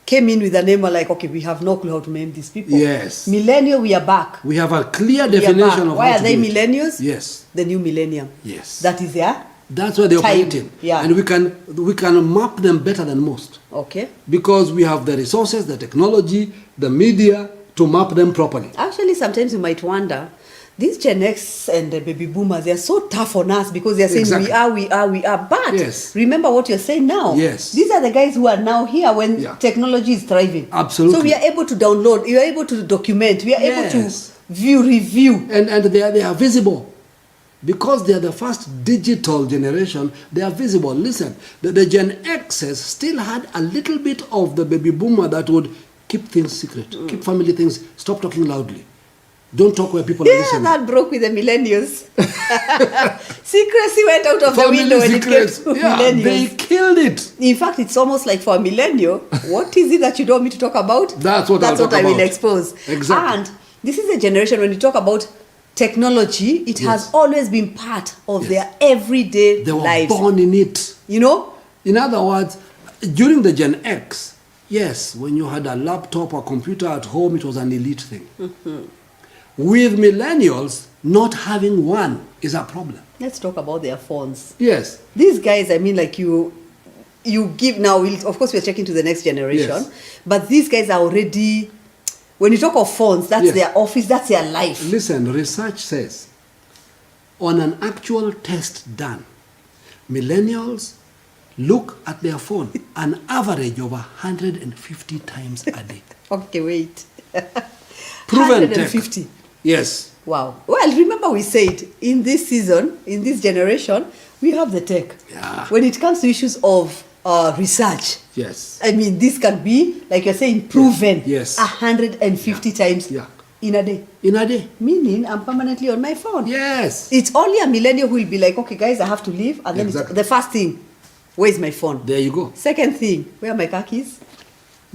came in with a name like, okay, we have no clue how to name these people. Yes. Millennial, we are back. We have a clear We are definition back. of Why how are to they do it. millennials? Yes. The new millennium. Yes. That is their That's where they time. operate in. Yeah. And we can map them better than most. Okay. Because we have the resources, the technology, the media to map them properly. Actually, sometimes you might wonder, these Gen X and the baby boomers, they are so tough on us because they are saying Exactly. we are. But Yes. remember what you're saying now. Yes. These are the guys who are now here when technology is thriving. Absolutely. So we are able to download, we are able to document, we are able to Yes. review. And they are visible. Because they are the first digital generation, they are visible. Listen, the Gen Xs still had a little bit of the baby boomer that would keep things secret, keep family things, stop talking loudly. Don't talk where people are Yeah, listening. that broke with the millennials. Secrecy went out of Family the window when secrets. it came to Yeah, millennials. they killed it. In fact, it's almost like for a millennial, what is it that you don't want me to talk about? That's what I'll talk I will about. expose. Exactly. And this is a generation, when you talk about technology, it has always been part of their everyday They were lives. born in it. You know? In other words, during the Gen X, yes, when you had a laptop or computer at home, it was an elite thing. With millennials, not having one is a problem. Let's talk about their phones. Yes. These guys, I mean, like you give now, of course, we're checking to the next generation, Yes. but these guys are already, when you talk of phones, that's their office, that's their life. Listen, research says, on an actual test done, millennials look at their phone an average of 150 times a day. Okay, wait. Proven 150. tech. Yes. Wow. Well, remember we said in this season, in this generation, we have the tech. Yeah. When it comes to issues of research, Yes. I mean, this can be, like you're saying, proven Yes. 150 times in a day. In a day. Meaning, I'm permanently on my phone. Yes. It's only a millennial who will be like, okay, guys, I have to leave. And then it's the first thing, where's my phone? There you go. Second thing, where are my car keys?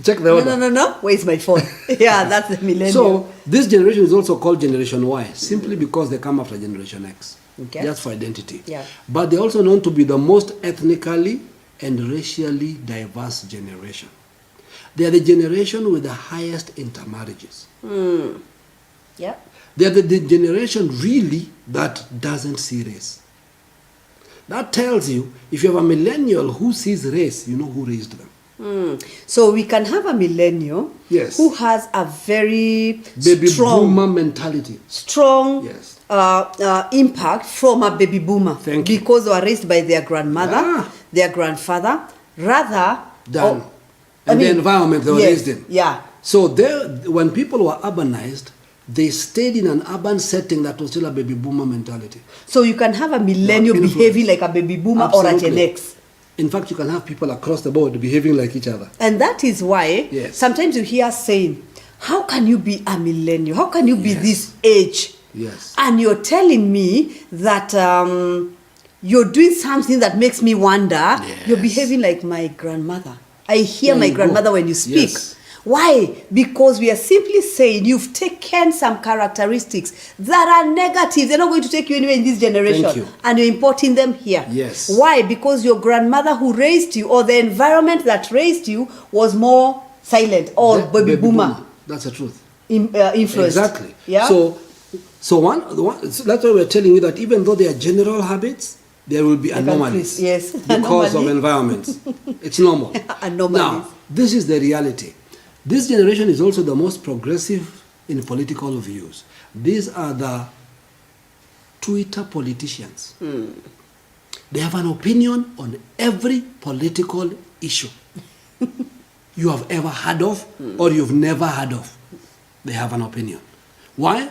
Check the order. No. Where's my phone? Yeah, that's the millennial. So, this generation is also called Generation Y, simply because they come after Generation X. Okay. Just for identity. Yeah. But they're also known to be the most ethnically and racially diverse generation. They are the generation with the highest intermarriages. Yeah. They are the generation really that doesn't see race. That tells you, if you have a millennial who sees race, you know who raised them. So we can have a millennial Yes. who has a very Baby strong, boomer mentality. strong impact from a baby boomer. Thank you. Because they were raised by their grandmother, Yeah. their grandfather, rather Than the environment they were raised in. Yeah. So when people were urbanized, they stayed in an urban setting that was still a baby boomer mentality. So you can have a millennial Influence. behaving like a baby boomer or a Gen X. In fact, you can have people across the board behaving like each other. And that is why Yes. sometimes you hear saying, how can you be a millennial? How can you be Yes. this age? Yes. And you're telling me that you're doing something that makes me wonder. Yes. You're behaving like my grandmother. I hear There my you grandmother go. when you speak. Yes. Why? Because we are simply saying you've taken some characteristics that are negative. They're not going to take you anywhere in this generation. Thank you. And you're importing them here. Yes. Why? Because your grandmother who raised you or the environment that raised you was more silent or baby boomer. That's the truth. Influence. Exactly. Yeah. So so that's why we're telling you that even though there are general habits, there will be anomalies. Yes. Because of Anomaly. environments. It's normal. Anomalies. Now, this is the reality. This generation is also the most progressive in political views. These are the Twitter politicians. They have an opinion on every political issue you have ever heard of or you've never heard of. They have an opinion. Why?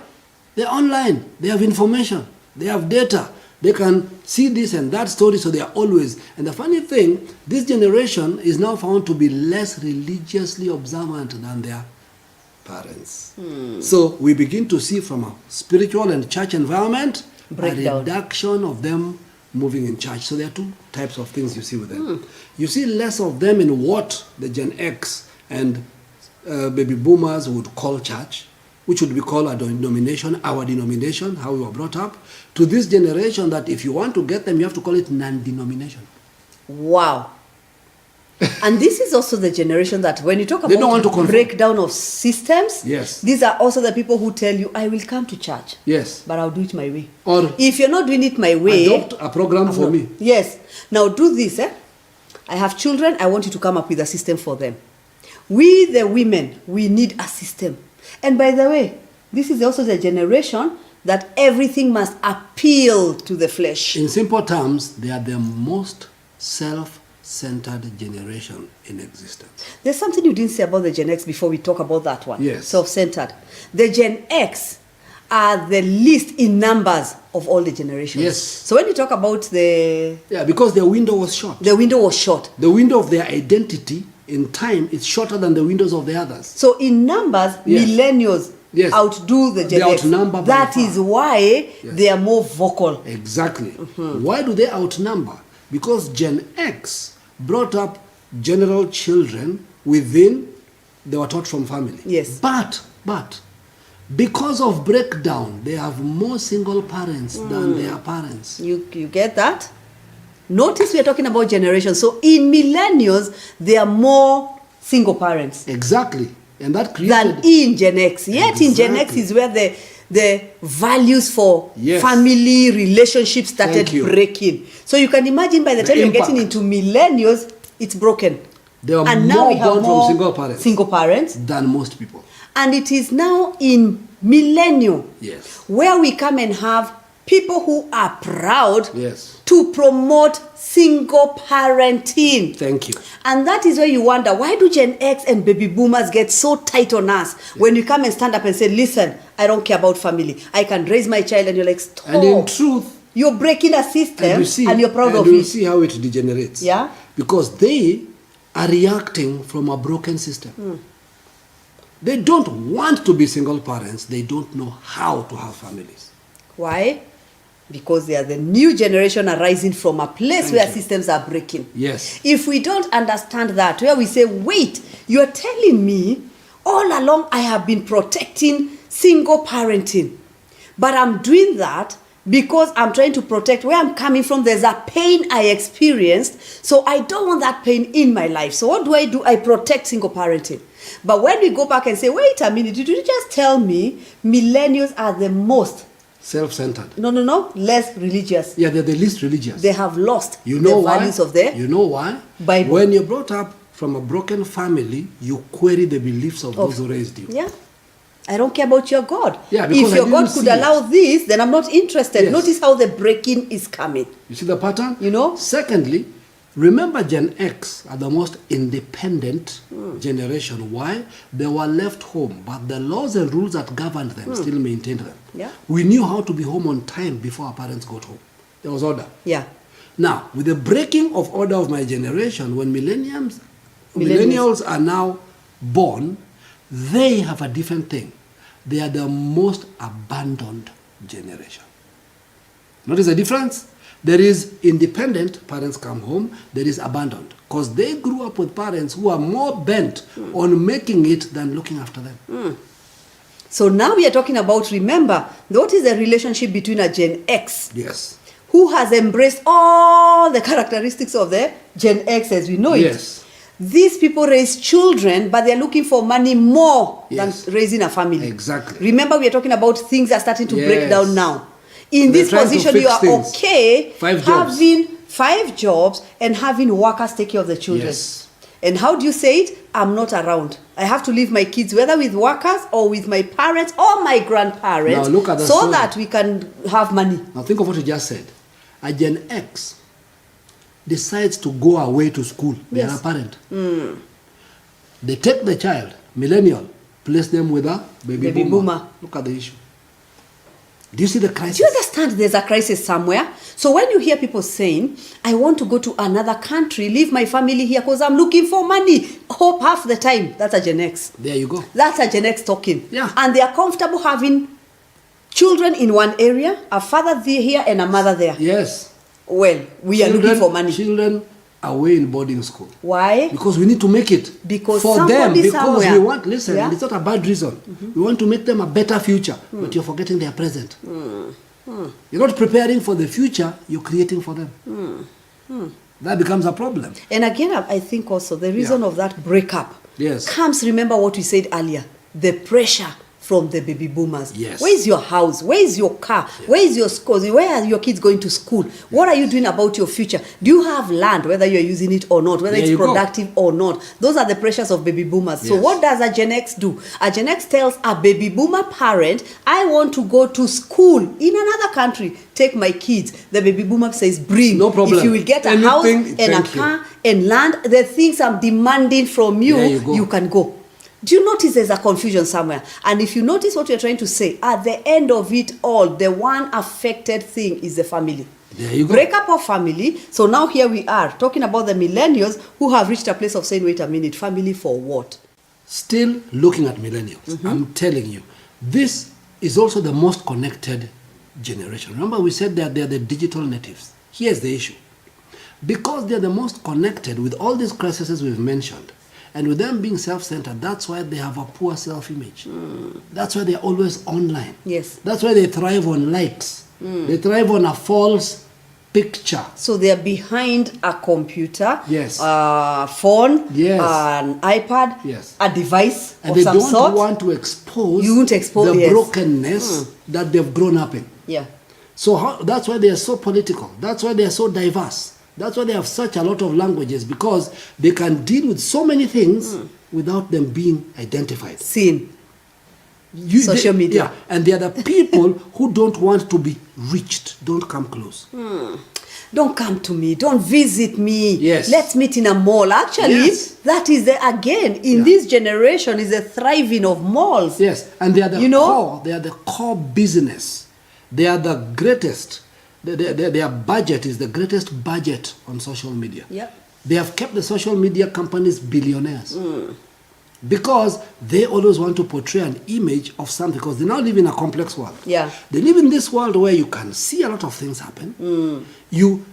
They're online. They have information. They have data. They can see this and that story, so they are always. And the funny thing, this generation is now found to be less religiously observant than their parents. So we begin to see from a spiritual and church environment Breakdown. a reduction of them moving in church. So there are two types of things you see with them. You see less of them in what the Gen X and baby boomers would call church, which would be called a denomination, our denomination, how we were brought up, to this generation that if you want to get them, you have to call it non-denomination. Wow. And this is also the generation that when you talk They don't want to about conform. breakdown of systems, Yes. these are also the people who tell you, I will come to church, Yes. but I'll do it my way. Or If you're not doing it my way, adopt a program for me. Yes. Now do this. I have children. I want you to come up with a system for them. We, the women, we need a system. And by the way, this is also the generation that everything must appeal to the flesh. In simple terms, they are the most self-centered generation in existence. There's something you didn't say about the Gen X before we talk about that one. Yes. Self-centered. The Gen X are the least in numbers of all the generations. Yes. So when you talk about Yeah, because their window was short. the window was short. The window of their identity in time is shorter than the windows of the others. So in numbers, Yes. millennials Yes. outdo the Gen They X. outnumber by That far. is why Yes. they are more vocal. Exactly. Why do they outnumber? Because Gen X brought up general children within, they were taught from family. Yes. But, because of breakdown, they have more single parents than their parents. You get that? Notice we are talking about generations. So in millennials, there are more single parents Exactly. And that than created... in Gen X. Yet in Gen X Exactly. is where the values for Yes. family relationships started Thank you. breaking. So you can imagine by the The time you're impact. getting into millennials, it's broken. There are And now more we have born from more single parents. single parents. than most people. And it is now in millennial Yes. where we come and have people who are proud Yes. to promote single parenting. Thank you. And that is where you wonder, why do Gen X and baby boomers get so tight on us when you come and stand up and say, listen, I don't care about family. I can raise my child. And you're like, stop. And in truth, You're breaking a system and you're proud of you it. see how it degenerates. Yeah. Because they are reacting from a broken system. They don't want to be single parents. They don't know how to have families. Why? Because they are the new generation arising from a place Thank where you. systems are breaking. Yes. If we don't understand that, where we say, wait, you're telling me all along I have been protecting single parenting, but I'm doing that because I'm trying to protect where I'm coming from. There's a pain I experienced, so I don't want that pain in my life. So what do? I protect single parenting. But when we go back and say, wait a minute, did you just tell me millennials are the most Self-centered. No, less religious? Yeah, they're the least religious. They have lost You know the why? values of their You know why? Bible. When you're brought up from a broken family, you query the beliefs of those who raised you. Yeah. I don't care about your God. Yeah, If because your God could allow this, then I'm not interested. Yes. Notice how the breaking is coming. You see the pattern? You know? Secondly, remember Gen X are the most independent generation. Why? They were left home, but the laws and rules that governed them still maintained them. Yeah. We knew how to be home on time before our parents got home. There was order. Yeah. Now, with the breaking of order of my generation, when millennials are now born, they have a different thing. They are the most abandoned generation. Notice the difference? There is independent, parents come home. There is abandoned, because they grew up with parents who are more bent on making it than looking after them. So now we are talking about, remember, what is the relationship between a Gen X, Yes. who has embraced all the characteristics of the Gen X as we know it. Yes. These people raise children, but they're looking for money more Yes. than raising a family. Exactly. Remember, we are talking about things are starting to break Yes. down now. In They're this trying to position, fix you are things. okay 5 jobs. having 5 jobs and having workers take care of the children. Yes. And how do you say it? I'm not around. I have to leave my kids, whether with workers or with my parents or my grandparents, Now look at the so story. that we can have money. Now think of what you just said. A Gen X decides to go away to school. They Yes. are a parent. They take the child, millennial, place them with a baby boomer. Look at the issue. Do you see the crisis? Do you understand there's a crisis somewhere? So when you hear people saying, I want to go to another country, leave my family here because I'm looking for money, hope half the time, that's a Gen X. There you go. That's a Gen X talking. Yeah. And they are comfortable having children in one area, a father there here and a mother there. Yes. Well, we are looking for money. Children away in boarding school. Why? Because we need to make it Because for them. somebody Because somewhere- we want, listen, Yeah. it's not a bad reason. We want to make them a better future, but you're forgetting their present. You're not preparing for the future, you're creating for them. That becomes a problem. And again, I think also the reason Yeah. of that breakup Yes. comes, remember what we said earlier, the pressure from the baby boomers. Yes. Where is your house? Where is your car? Where is your school? Where are your kids going to school? What are you doing about your future? Do you have land, whether you're using it or not, whether There it's you go. productive or not? Those are the pressures of baby boomers. So Yes. what does a Gen X do? A Gen X tells a baby boomer parent, I want to go to school in another country. Take my kids. The baby boomer says, bring. No problem. If you will get a Anything, house and a thank you. car and land, the things I'm demanding from you, There you go. you can go. Do you notice there's a confusion somewhere? And if you notice what you're trying to say, at the end of it all, the one affected thing is the family. There you go. Breakup of family. So now here we are talking about the millennials who have reached a place of saying, wait a minute, family for what? Still looking at millennials, I'm telling you, this is also the most connected generation. Remember we said that they're the digital natives. Here's the issue. Because they're the most connected with all these crises we've mentioned, and with them being self-centered, that's why they have a poor self-image. That's why they're always online. Yes. That's why they thrive on likes. They thrive on a false picture. So they're behind a computer, Yes. a phone, Yes. an iPad, Yes. a device And of they some don't sort. want to expose, You won't expose, the yes. brokenness that they've grown up in. Yeah. So that's why they are so political. That's why they are so diverse. That's why they have such a lot of languages, because they can deal with so many things without them being identified. Seen. Social media. Yeah, and they are the people who don't want to be reached. Don't come close. Don't come to me. Don't visit me. Yes. Let's meet in a mall. Actually, Yes. that is again in this generation is a thriving of malls. Yes, and they are the You know? core. They are the core business. They are the greatest. Their budget is the greatest budget on social media. Yep. They have kept the social media companies billionaires. Because they always want to portray an image of something, because they now live in a complex world. Yeah. They live in this world where you can see a lot of things happen. You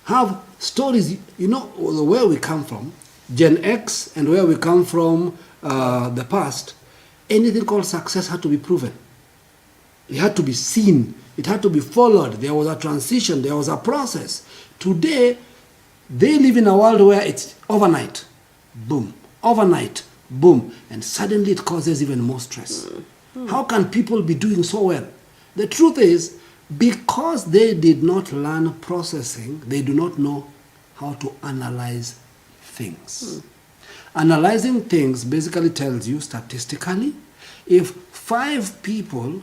have stories, you know, where we come from, Gen X, and where we come from, the past. Anything called success had to be proven. It had to be seen. It had to be followed. There was a transition. There was a process. Today, they live in a world where it's overnight. Boom. Overnight. Boom. And suddenly it causes even more stress. How can people be doing so well? The truth is, because they did not learn processing, they do not know how to analyze things. Analyzing things basically tells you statistically, if 5 people,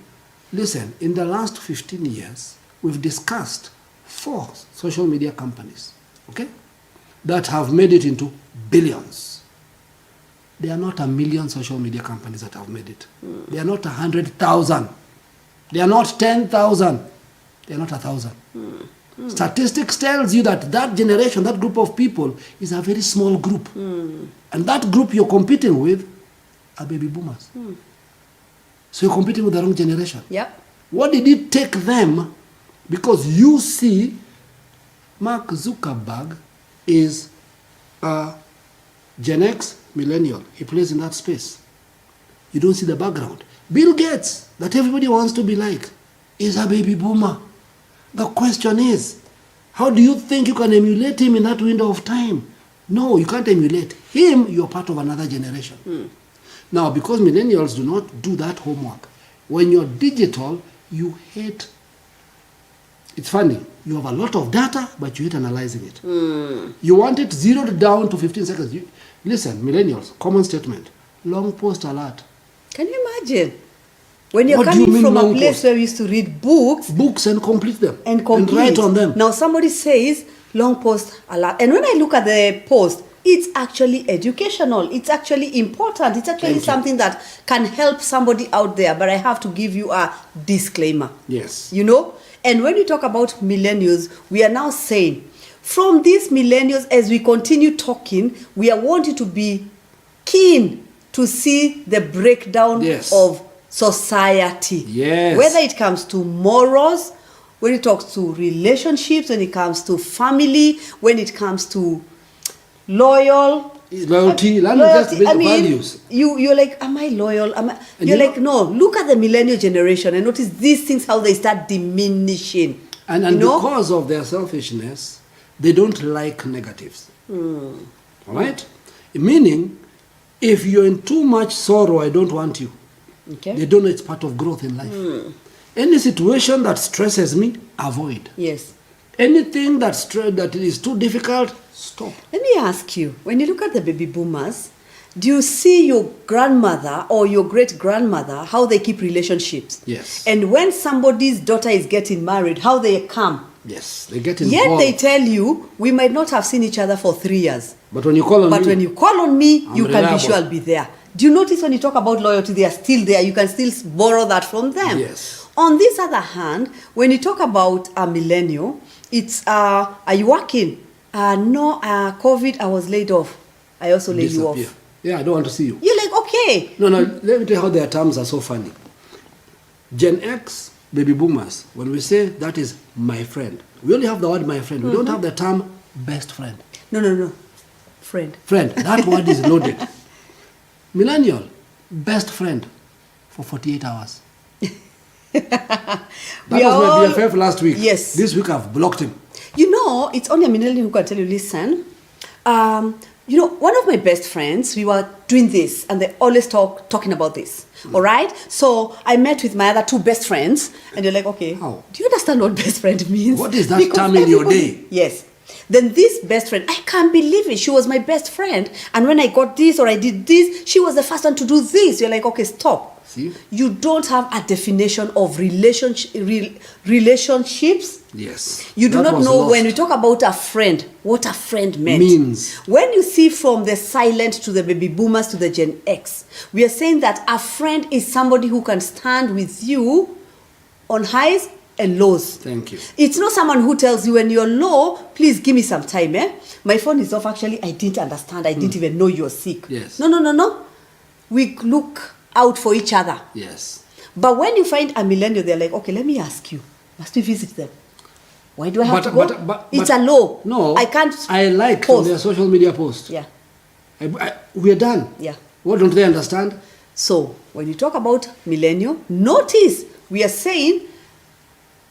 listen, in the last 15 years, we've discussed 4 social media companies, okay, that have made it into billions. They are not a million social media companies that have made it. They are not 100,000. They are not 10,000. They are not 1,000. Statistics tells you that that generation, that group of people is a very small group. And that group you're competing with are baby boomers. So you're competing with the wrong generation. Yep. What did it take them? Because you see, Mark Zuckerberg is a Gen X millennial. He plays in that space. You don't see the background. Bill Gates, that everybody wants to be like, is a baby boomer. The question is, how do you think you can emulate him in that window of time? No, you can't emulate him. You're part of another generation. Now, because millennials do not do that homework, when you're digital, you hate. It's funny. You have a lot of data, but you hate analyzing it. You want it zeroed down to 15 seconds. Listen, millennials, common statement. Long post alert. Can you imagine? When you're What do you coming mean from a long place post? where we used to read books Books and complete them. and complete. And write on them. Now somebody says long post alert. And when I look at the post, it's actually educational. It's actually important. It's actually Thank you. something that can help somebody out there. But I have to give you a disclaimer. Yes. You know? And when we talk about millennials, we are now saying, from these millennials, as we continue talking, we are wanting to be keen to see the breakdown Yes. of society. Yes. Whether it comes to morals, when it talks to relationships, when it comes to family, when it comes to Loyalty, just values. You're like, am I loyal? And You're you like, know- no, look at the millennial generation and notice these things, how they start diminishing. And you know? because of their selfishness, they don't like negatives. All right? Meaning, if you're in too much sorrow, I don't want you. Okay. They don't know it's part of growth in life. Any situation that stresses me, avoid. Yes. Anything that is too difficult, stop. Let me ask you, when you look at the baby boomers, do you see your grandmother or your great-grandmother, how they keep relationships? Yes. And when somebody's daughter is getting married, how they come? Yes, they get Yet involved. they tell you, we might not have seen each other for 3 years. But when you call on But me, when you call on me, I'm you can reliable. be sure I'll be there. Do you notice when you talk about loyalty, they are still there. You can still borrow that from them. Yes. On this other hand, when you talk about a millennial, it's, are you working? No, COVID, I was laid off. I also laid you disappear. off. Yeah, I don't want to see you. You're like, okay. No, let me tell you how their terms are so funny. Gen X, baby boomers, when we say that is my friend, we only have the word my friend. We don't have the term best friend. No. Friend. Friend, that word is loaded. Millennial, best friend for 48 hours. That We was are my BFF last week. Yes. This week I've blocked him. You know, it's only a millennial who can tell you, listen, you know, one of my best friends, we were doing this and they always talking about this. All right? So I met with my other 2 best friends and they're like, okay, How? do you understand what best friend means? What is that term in your day? Yes. Then this best friend, I can't believe it. She was my best friend. And when I got this or I did this, she was the first one to do this. You're like, okay, stop. See? You don't have a definition of relationships. Yes. You do That not was know lost. when we talk about a friend, what a friend meant. Means. When you see from the silent to the baby boomers to the Gen X, we are saying that a friend is somebody who can stand with you on highs and lows. Thank you. It's not someone who tells you when you're low, please give me some time. My phone is off. Actually, I didn't understand. I didn't even know you're sick. Yes. No. We look out for each other. Yes. But when you find a millennial, they're like, okay, let me ask you, must we visit them? Why do I have to go? It's a law. No. I can't. I like post. their social media posts. Yeah. We're done. Yeah. What don't they understand? So when you talk about millennial, notice we are saying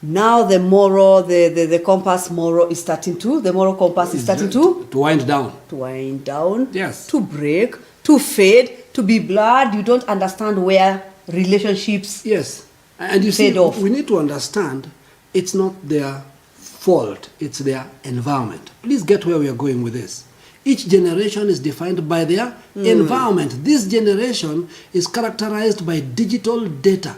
now the moral, the compass moral is starting to, the moral compass is starting to wind down. wind down, Yes. to break, to fade, to be blurred. You don't understand where relationships. Yes. And you see, Fade off. we need to understand it's not their fault, it's their environment. Please get where we are going with this. Each generation is defined by their environment. This generation is characterized by digital data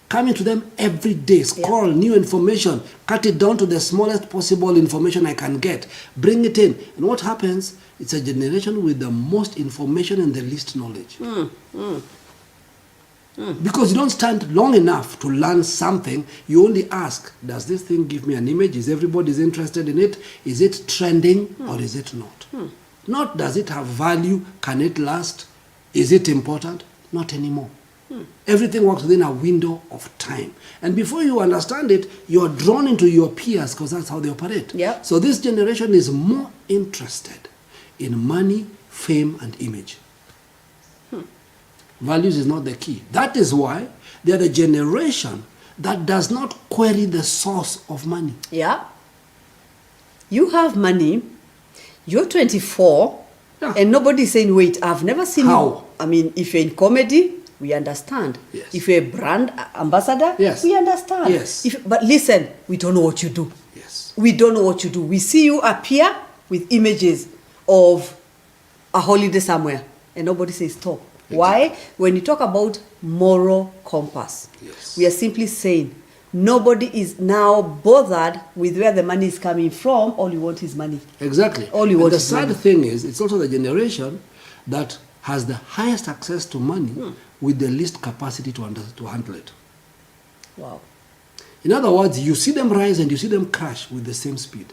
coming to them every day. Scroll new information, cut it down to the smallest possible information I can get, bring it in. And what happens? It's a generation with the most information and the least knowledge. Because you don't stand long enough to learn something, you only ask, does this thing give me an image? Is everybody interested in it? Is it trending or is it not? Not does it have value? Can it last? Is it important? Not anymore. Everything works within a window of time. And before you understand it, you're drawn into your peers because that's how they operate. Yeah. So this generation is more interested in money, fame, and image. Values is not the key. That is why they are the generation that does not query the source of money. Yeah. You have money, you're 24, and nobody's saying, wait, I've never seen How? you. I mean, if you're in comedy, we understand. Yes. If you're a brand ambassador, Yes. we understand. Yes. But listen, we don't know what you do. Yes. We don't know what you do. We see you appear with images of a holiday somewhere, and nobody says stop. Exactly. Why? When you talk about moral compass, Yes. we are simply saying nobody is now bothered with where the money is coming from. All you want is money. Exactly. All you And want the is sad money. thing is, it's also the generation that has the highest access to money with the least capacity to handle it. Wow. In other words, you see them rise and you see them crash with the same speed.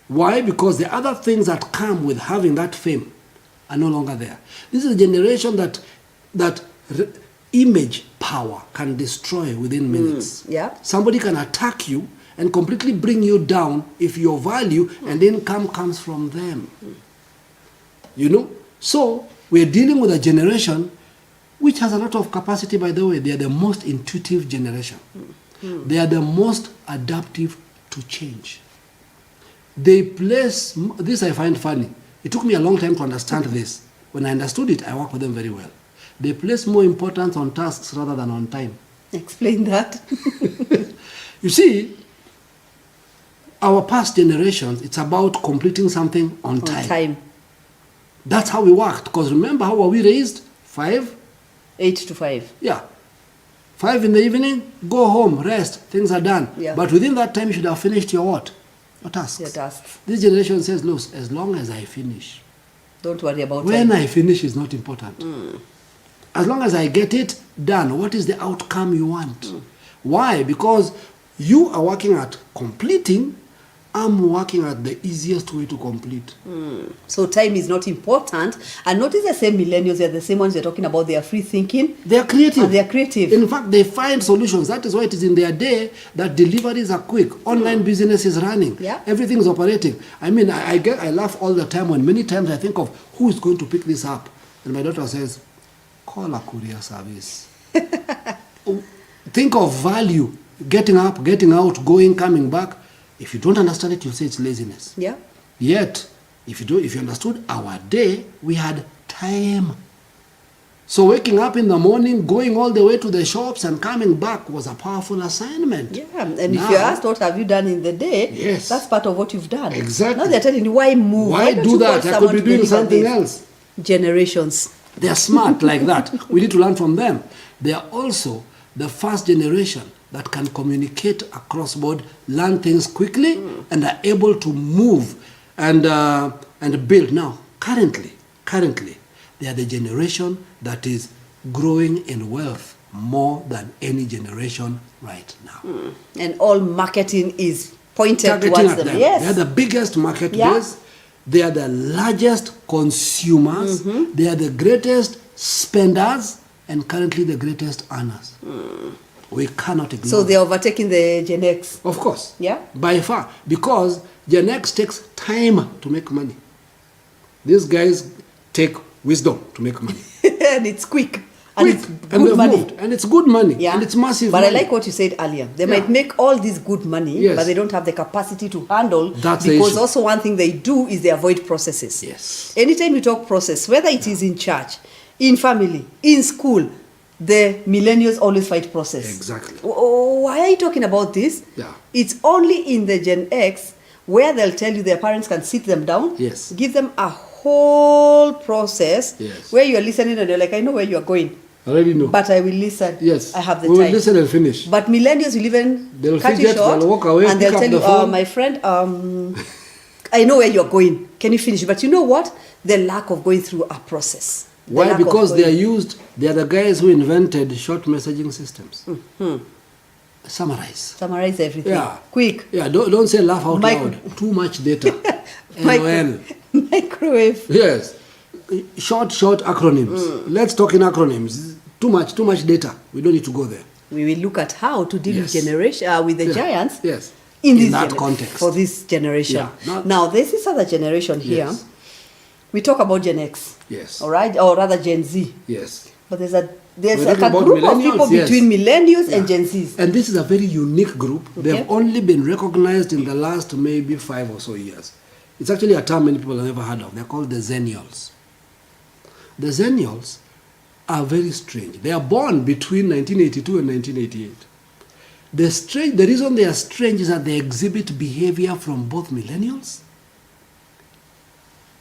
Why? Because the other things that come with having that fame are no longer there. This is a generation that image power can destroy within minutes. Yeah. Somebody can attack you and completely bring you down if your value and income comes from them. You know? So, we're dealing with a generation which has a lot of capacity, by the way. They are the most intuitive generation. They are the most adaptive to change. They place, this I find funny. It took me a long time to understand this. When I understood it, I work with them very well. They place more importance on tasks rather than on time. Explain that. You see, our past generations, it's about completing something on time. That's how we worked. Because remember, how were we raised? 5? 8 to 5. Yeah. 5 in the evening, go home, rest, things are done. Yeah. But within that time, you should have finished your what? Your tasks. Your tasks. This generation says, look, as long as I finish. Don't worry about When time. I finish is not important. As long as I get it done, what is the outcome you want? Why? Because you are working at completing, I'm working at the easiest way to complete. So time is not important. And notice the same millennials, they're the same ones you're talking about. They are free thinking. They are creative. And they are creative. In fact, they find solutions. That is why it is in their day that deliveries are quick. Online business is running. Yeah. Everything is operating. I mean, I laugh all the time when many times I think of who is going to pick this up. And my daughter says, call a courier service. Think of value. Getting up, getting out, going, coming back. If you don't understand it, you'll say it's laziness. Yeah. Yet, if you understood our day, we had time. So waking up in the morning, going all the way to the shops and coming back was a powerful assignment. Yeah. And if you're asked what have you done in the day, Yes. that's part of what you've done. Exactly. Now they're telling you why move. Why don't do you that? want I someone could be to doing deliver something this? else. Generations. They're smart like that. We need to learn from them. They are also the first generation that can communicate across board, learn things quickly, and are able to move and build. Now, currently, they are the generation that is growing in wealth more than any generation right now. And all marketing is pointed Targeting towards at them. them. Yes. They are the biggest market Yeah. base. They are the largest consumers. They are the greatest spenders and currently the greatest earners. We cannot ignore So they're overtaking the Gen X. Of course. Yeah. By far. Because Gen X takes time to make money. These guys take wisdom to make money. And it's quick. And Quick. it's And good they've money. moved. And it's good money. Yeah. And it's massive But money. I like what you said earlier. They Yeah. might make all this good money, Yes. but they don't have the capacity to handle. That's the because issue. also one thing they do is they avoid processes. Yes. Anytime you talk process, whether it is in church, in family, in school, the millennials always fight process. Exactly. Why are you talking about this? Yeah. It's only in the Gen X where they'll tell you their parents can sit them down, Yes. give them a whole process Yes. where you're listening and you're like, I know where you're going, I already know. but I will listen. Yes. I have the we time. will listen and finish. But millennials will even They'll cut you fidget, short they'll walk away, and they'll pick tell up you, the phone. my friend, I know where you're going. Can you finish? But you know what? The lack of going through a process. The Why? lack of Because going- they are the guys who invented short messaging systems. Summarize. Summarize everything. Yeah. Quick. Yeah, don't say laugh out Micro- loud. Too much data. Micro- LOL. Microwave. Yes. Short acronyms. Let's talk in acronyms. Too much data. We don't need to go there. We will look at how to deal Yes. with generation with the Yeah. giants. Yes. In, this that context. for this generation. Yeah, not- Now, there's this other generation here. Yes. We talk about Gen X. Yes. All right, or rather Gen Z. Yes. But there's We're like talking a about group of people millennials, yes. between millennials Yeah. and Gen Zs. And this is a very unique group. Okay. They've only been recognized in the last maybe 5 or so years. It's actually a term many people have never heard of. They're called the Zennials. The Zennials are very strange. They are born between 1982 and 1988. The reason they are strange is that they exhibit behavior from both millennials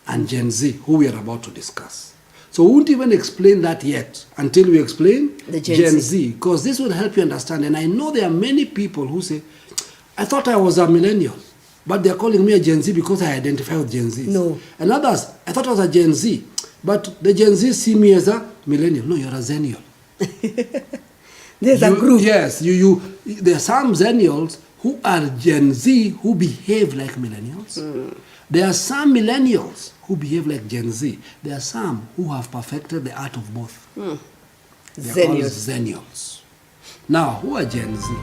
and Gen Z, who we are about to discuss. So we won't even explain that yet until we explain The Gen Z, because this will help you understand. And I know there are many people who say, I thought I was a millennial, but they're calling me a Gen Z because I identify with Gen Z. No. And others, I thought I was a Gen Z, but the Gen Z see me as a millennial. No, you're a Zennial. There's a group. Yes, there are some Zennials who are Gen Z who behave like millennials. There are some millennials who behave like Gen Z. There are some who have perfected the art of both. They are called Zennials. Zennials. Now, who are Gen Z?